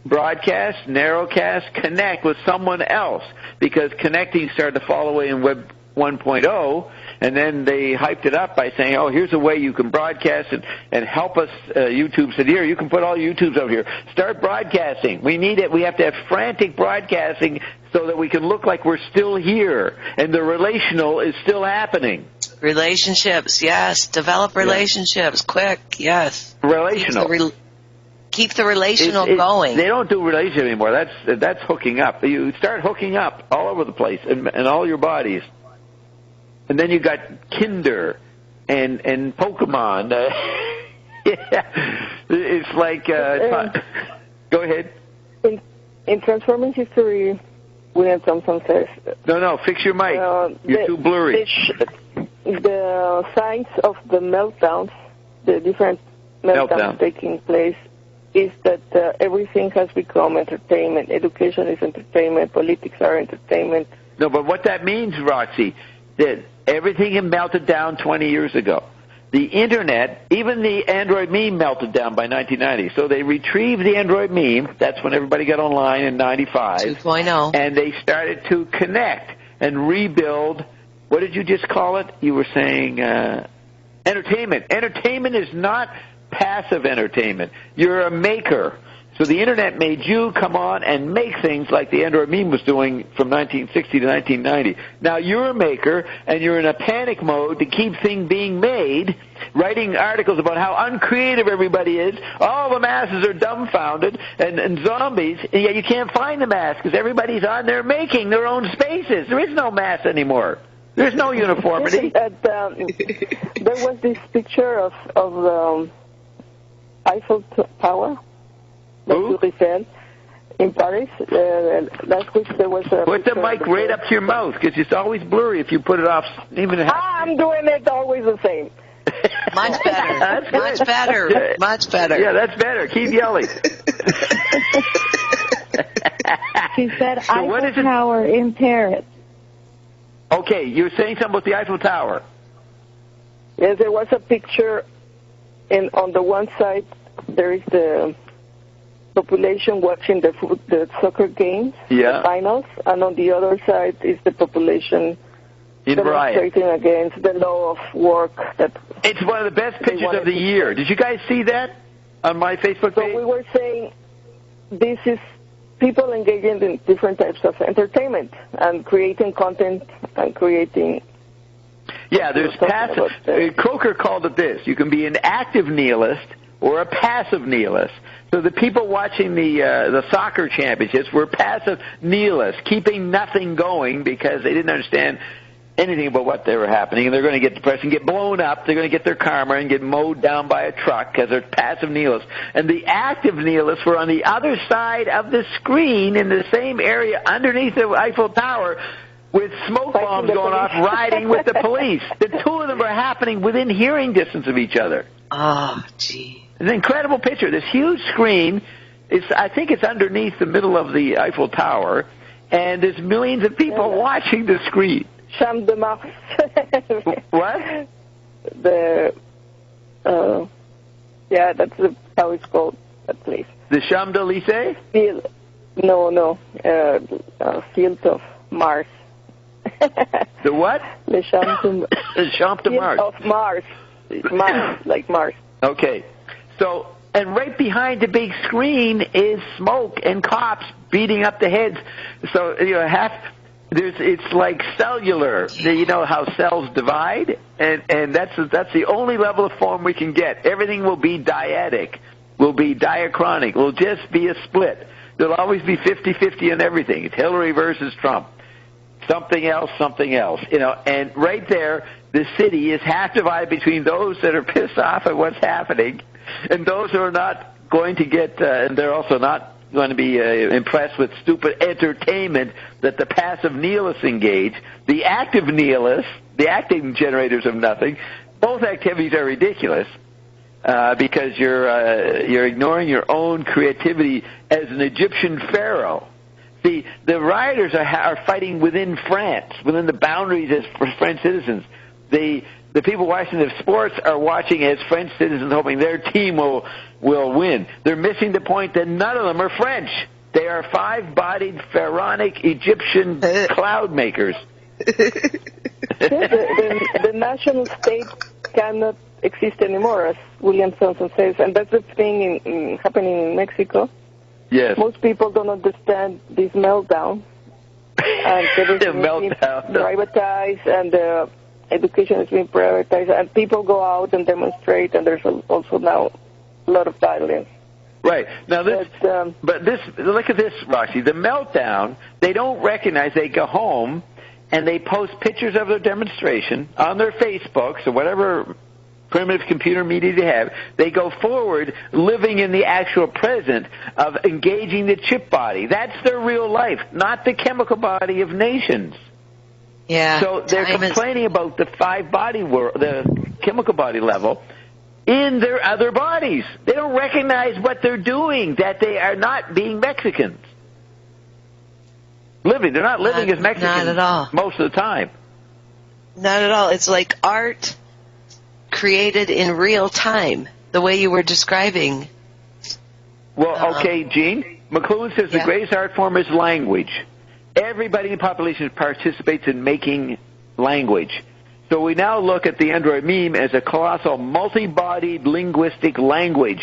broadcast, narrowcast, connect with someone else, because connecting started to fall away in Web 1.0, and then they hyped it up by saying, oh, here's a way you can broadcast and help us. YouTube said, here, you can put all YouTubes over here. Start broadcasting. We need it. We have to have frantic broadcasting so that we can look like we're still here, and the relational is still happening. Relationships, yes. Develop relationships, quick, yes. Relational. Keep the relational going. They don't do relationship anymore. That's hooking up. You start hooking up all over the place in all your bodies. And then you got Kinder and Pokemon. Yeah. It's like go ahead. In Transforming History, William Thompson says... No, fix your mic. You're too blurry. The signs of the meltdowns, the different meltdowns taking place, is that everything has become entertainment. Education is entertainment. Politics are entertainment. No, but what that means, Roxy, that everything had melted down 20 years ago. The Internet, even the Android meme melted down by 1990. So they retrieved the Android meme. That's when everybody got online in 95. 2.0. And they started to connect and rebuild. What did you just call it? You were saying entertainment. Entertainment is not passive entertainment. You're a maker. So the Internet made you come on and make things like the Android meme was doing from 1960 to 1990. Now you're a maker, and you're in a panic mode to keep things being made, writing articles about how uncreative everybody is. All the masses are dumbfounded and zombies, and yet you can't find the mass because everybody's on there making their own spaces. There is no mass anymore. There's no uniformity. There was this picture of the Eiffel Tower. In Paris. Last week there was a... Put the mic right up to your mouth, because it's always blurry if you put it off even half. I'm doing it always the same. Much better. That's much better. Yeah. Much better. Yeah, that's better. Keep yelling. She said Eiffel Tower in Paris. Okay, you were saying something about the Eiffel Tower. Yes, there was a picture, and on the one side there is the population watching the soccer games, the finals, and on the other side is the population demonstrating against the law of work. It's one of the best pictures of the year. Did you guys see that on my Facebook page? So we were saying this is people engaging in different types of entertainment and creating content and creating... Yeah, there's passive... Croker called it this. You can be an active nihilist or a passive nihilist. So the people watching the soccer championships were passive nihilists, keeping nothing going because they didn't understand anything about what they were happening, and they're going to get depressed and get blown up. They're going to get their karma and get mowed down by a truck because they're passive nihilists. And the active nihilists were on the other side of the screen in the same area underneath the Eiffel Tower with smoke bombs going off, riding with the police. The two of them are happening within hearing distance of each other. Oh, gee. It's an incredible picture. This huge screen, I think it's underneath the middle of the Eiffel Tower, and there's millions of people watching the screen. Champ de Mars. What? Yeah, that's how it's called, that place. The Champs-Élysées? No, Field of Mars. The what? The Champ de Mars. Of Mars. Mars, like Mars. Okay. So, and right behind the big screen is smoke and cops beating up the heads. So, it's like cellular. You know how cells divide? And that's the only level of form we can get. Everything will be dyadic, will be diachronic, will just be a split. There'll always be 50-50 in everything. It's Hillary versus Trump. Something else. And right there, the city is half divided between those that are pissed off at what's happening and those who are not going to get, and they're also not going to be impressed with stupid entertainment that the passive nihilists engage. The active nihilists, the active generators of nothing, both activities are ridiculous because you're ignoring your own creativity as an Egyptian pharaoh. The rioters are fighting within France, within the boundaries as French citizens. The people watching the sports are watching as French citizens, hoping their team will win. They're missing the point that none of them are French. They are five-bodied pharaonic Egyptian cloud makers. The national state cannot exist anymore, as William Johnson says, and that's the thing happening in Mexico. Yes. Most people don't understand this meltdown. And everything is being privatized, and education is being privatized, and people go out and demonstrate, and there's also now a lot of violence. Right. Now, look at this, Roxy. The meltdown, they don't recognize. They go home, and they post pictures of their demonstration on their Facebooks or whatever primitive computer media they have. They go forward living in the actual present of engaging the chip body. That's their real life, not the chemical body of nations. Yeah. So they're complaining about the the chemical body level in their other bodies. They don't recognize what they're doing, that they are not being Mexicans. They're not living as Mexicans not at all. Most of the time. Not at all. It's like art created in real time, the way you were describing. Well, okay, Gene. McLuhan says the greatest art form is language. Everybody in the population participates in making language. So we now look at the Android meme as a colossal multi-bodied linguistic language.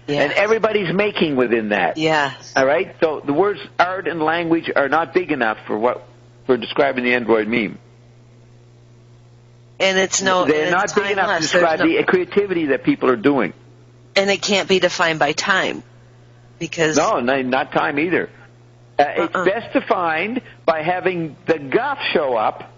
Yes. And everybody's making within that. Yes. All right? So the words art and language are not big enough for describing the Android meme. And they're not big enough to describe the creativity that people are doing. And it can't be defined by time. Because No, not time either. It's best defined by having the guff show up.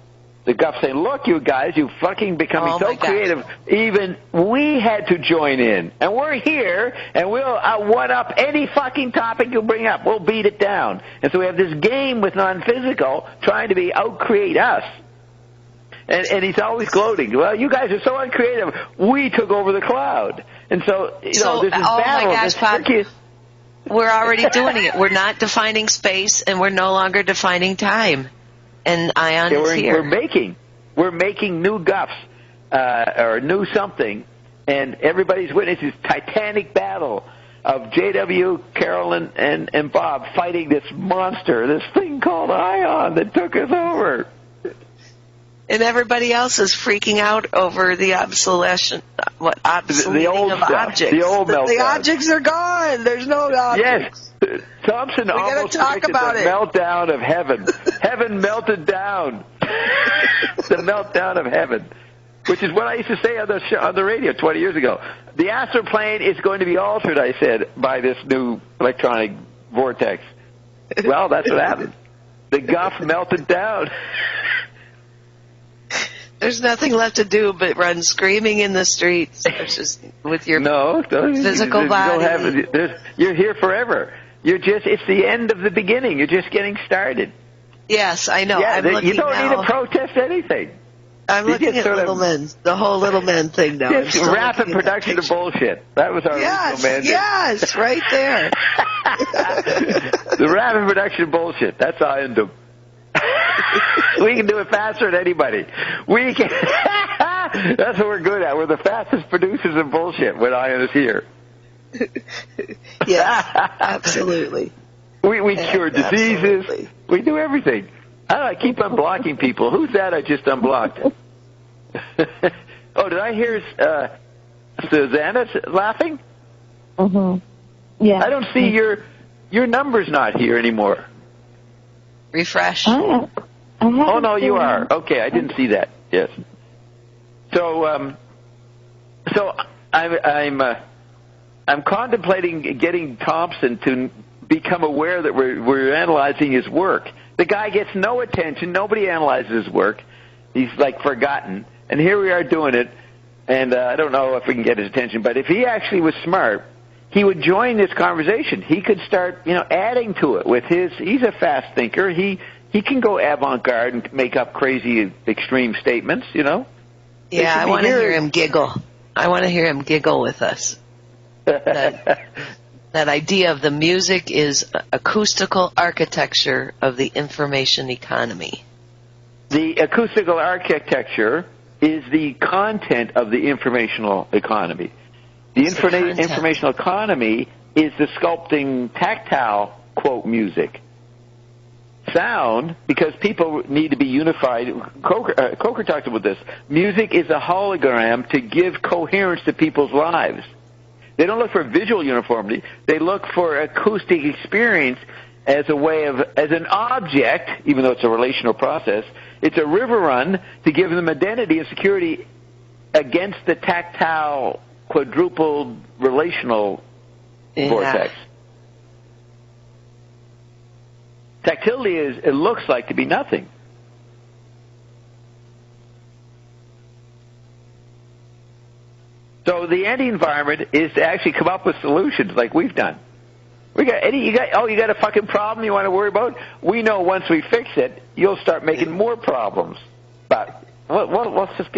The guff saying, look, you guys, you fucking becoming so creative. Even we had to join in. And we're here, and we'll one-up any fucking topic you bring up. We'll beat it down. And so we have this game with non-physical trying to out-create us. And he's always gloating. Well, you guys are so uncreative. We took over the cloud. And so, there's this battle. My gosh, Bob, we're already doing it. We're not defining space, and we're no longer defining time. And Ion is here. We're making new guffs, or new something, and everybody's witnessing this titanic battle of J.W., Carolyn, and Bob fighting this monster, this thing called Ion that took us over. And everybody else is freaking out over the obsolescence, obsoleting of objects. The old meltdown. The objects are gone. There's no objects. Yes. Thompson almost predicted the meltdown of heaven. Heaven melted down. The meltdown of heaven. Which is what I used to say on the radio 20 years ago. The astral plane is going to be altered, I said, by this new electronic vortex. Well, that's what happened. The guff melted down. There's nothing left to do but run screaming in the streets with your physical body. You're here forever. It's the end of the beginning. You're just getting started. Yes, I know. Yeah, you don't need to protest anything. I'm looking at Little Men, the whole Little Men thing now. It's rapid production of bullshit. That was our original mandate. Yes, right there. The rapid production of bullshit. That's our end of. We can do it faster than anybody. We can. That's what we're good at. We're the fastest producers of bullshit when Ian is here. Yes, absolutely. We cure diseases. Absolutely. We do everything. I keep unblocking people. Who's that I just unblocked? Oh, did I hear Susanna laughing? Mm-hmm. Yeah. I don't see your number's not here anymore. Refresh. Oh, no, you are. Okay, I didn't see that. Yes. So I'm contemplating getting Thompson to become aware that we're analyzing his work. The guy gets no attention. Nobody analyzes his work. He's like forgotten. And here we are doing it. And I don't know if we can get his attention. But if he actually was smart, he would join this conversation. He could start, adding to it with his. He's a fast thinker. He can go avant-garde and make up crazy, extreme statements. Yeah, I want to hear him giggle. I want to hear him giggle with us. That idea of the music is acoustical architecture of the information economy. The acoustical architecture is the content of the informational economy. The informational economy is the sculpting tactile, quote, music. Sound, because people need to be unified. Coker talked about this. Music is a hologram to give coherence to people's lives. They don't look for visual uniformity. They look for acoustic experience as an object, even though it's a relational process. It's a river run to give them identity and security against the tactile, quadrupled relational vortex. Tactility it looks like to be nothing. So the anti-environment is to actually come up with solutions like we've done. You got a fucking problem you want to worry about? We know once we fix it, you'll start making more problems. But let's just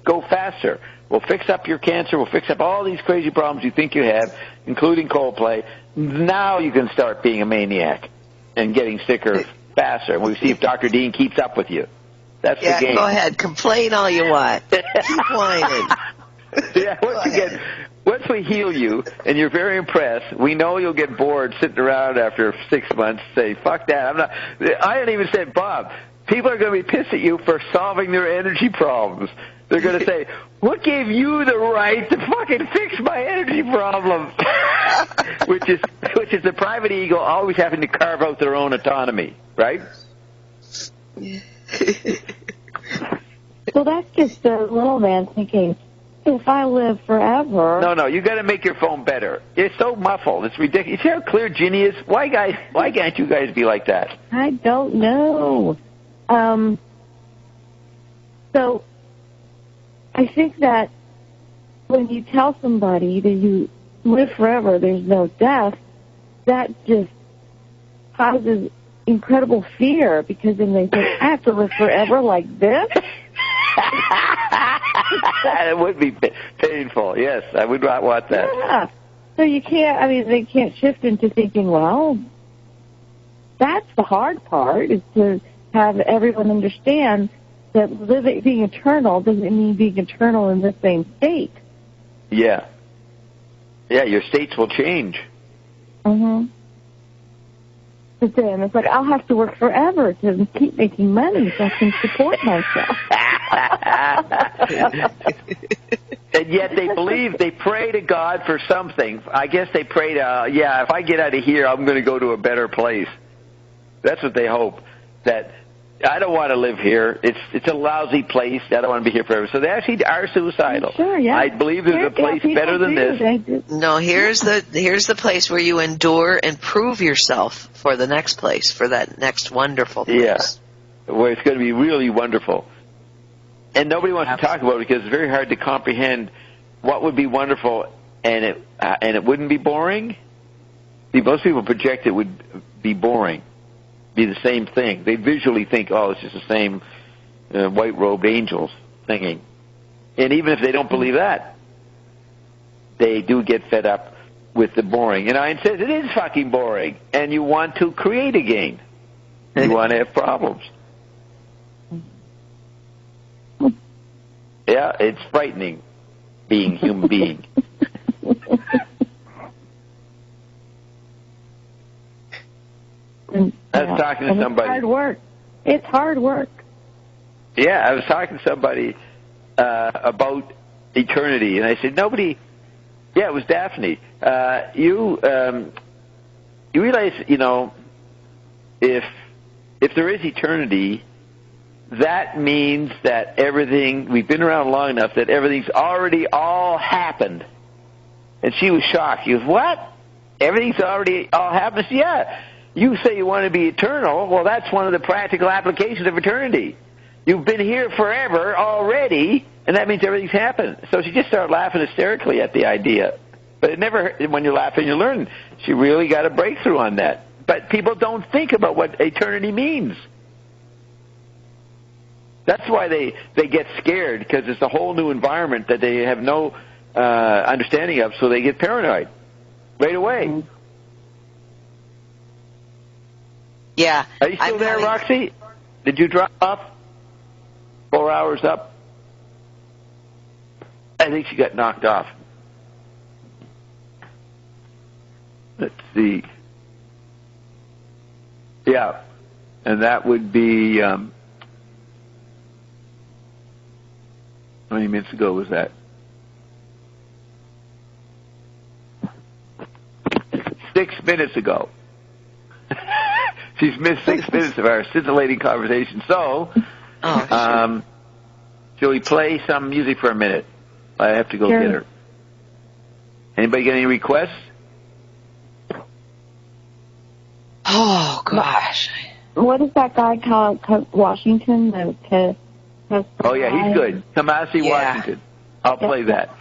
go faster. We'll fix up your cancer. We'll fix up all these crazy problems you think you have, including Coldplay. Now you can start being a maniac and getting sicker faster. And we'll see if Dr. Dean keeps up with you. That's the game. Go ahead. Complain all you want. Keep whining. Yeah, once we heal you and you're very impressed, we know you'll get bored sitting around after 6 months. Say, fuck that. I didn't even say, Bob, people are going to be pissed at you for solving their energy problems. They're going to say, what gave you the right to fucking fix my energy problem? which is the private ego always having to carve out their own autonomy, right? So that's just a little man thinking, if I live forever... No, you got to make your phone better. It's so muffled. It's ridiculous. You see how clear Ginny is? Why can't you guys be like that? I don't know. So I think that when you tell somebody that you live forever, there's no death, that just causes incredible fear, because then they think, I have to live forever like this? It would be painful. Yes, I would not want that. Yeah. So they can't shift into thinking, well, that's the hard part, is to have everyone understand that being eternal doesn't mean being eternal in the same state. Yeah. Yeah, your states will change. Mm-hmm. But then it's like, I'll have to work forever to keep making money so I can support myself. And yet they pray to God for something. I guess they pray to, if I get out of here, I'm going to go to a better place. That's what they hope. That I don't want to live here. It's a lousy place. I don't want to be here forever. So they actually are suicidal. Sure, yeah. I believe there's a place better than this. No, here's the place where you endure and prove yourself for the next place, for that next wonderful place. Yeah, where it's going to be really wonderful. And nobody wants to talk about it because it's very hard to comprehend what would be wonderful and it wouldn't be boring. See, most people project it would be boring. Be the same thing. They visually think, it's just the same white-robed angels singing. And even if they don't believe that, they do get fed up with the boring. And Ian says, it is fucking boring. And you want to create again. You want to have problems. Yeah, it's frightening being human being. I was talking to somebody. It's hard work. It's hard work. Yeah, I was talking to somebody about eternity, and I said, nobody... Yeah, it was Daphne. You realize, if there is eternity, that means that everything... We've been around long enough that everything's already all happened. And she was shocked. She goes, what? Everything's already all happened? I said, yeah. You say you want to be eternal. Well, that's one of the practical applications of eternity. You've been here forever already, and that means everything's happened. So she just started laughing hysterically at the idea. But it never, when you're laughing, you learn. She really got a breakthrough on that. But people don't think about what eternity means. That's why they get scared, because it's a whole new environment that they have no understanding of, so they get paranoid right away. Mm-hmm. Yeah. Are you still there, Roxy? Did you drop off? 4 hours up? I think she got knocked off. Let's see. Yeah. And that would be... how many minutes ago was that? 6 minutes ago. She's missed 6 minutes of our scintillating conversation. So, shall we play some music for a minute? I have to go get her. Anybody get any requests? Oh, gosh. What is that guy called? Washington? Oh, yeah, he's good. Kamasi Washington. I'll play that.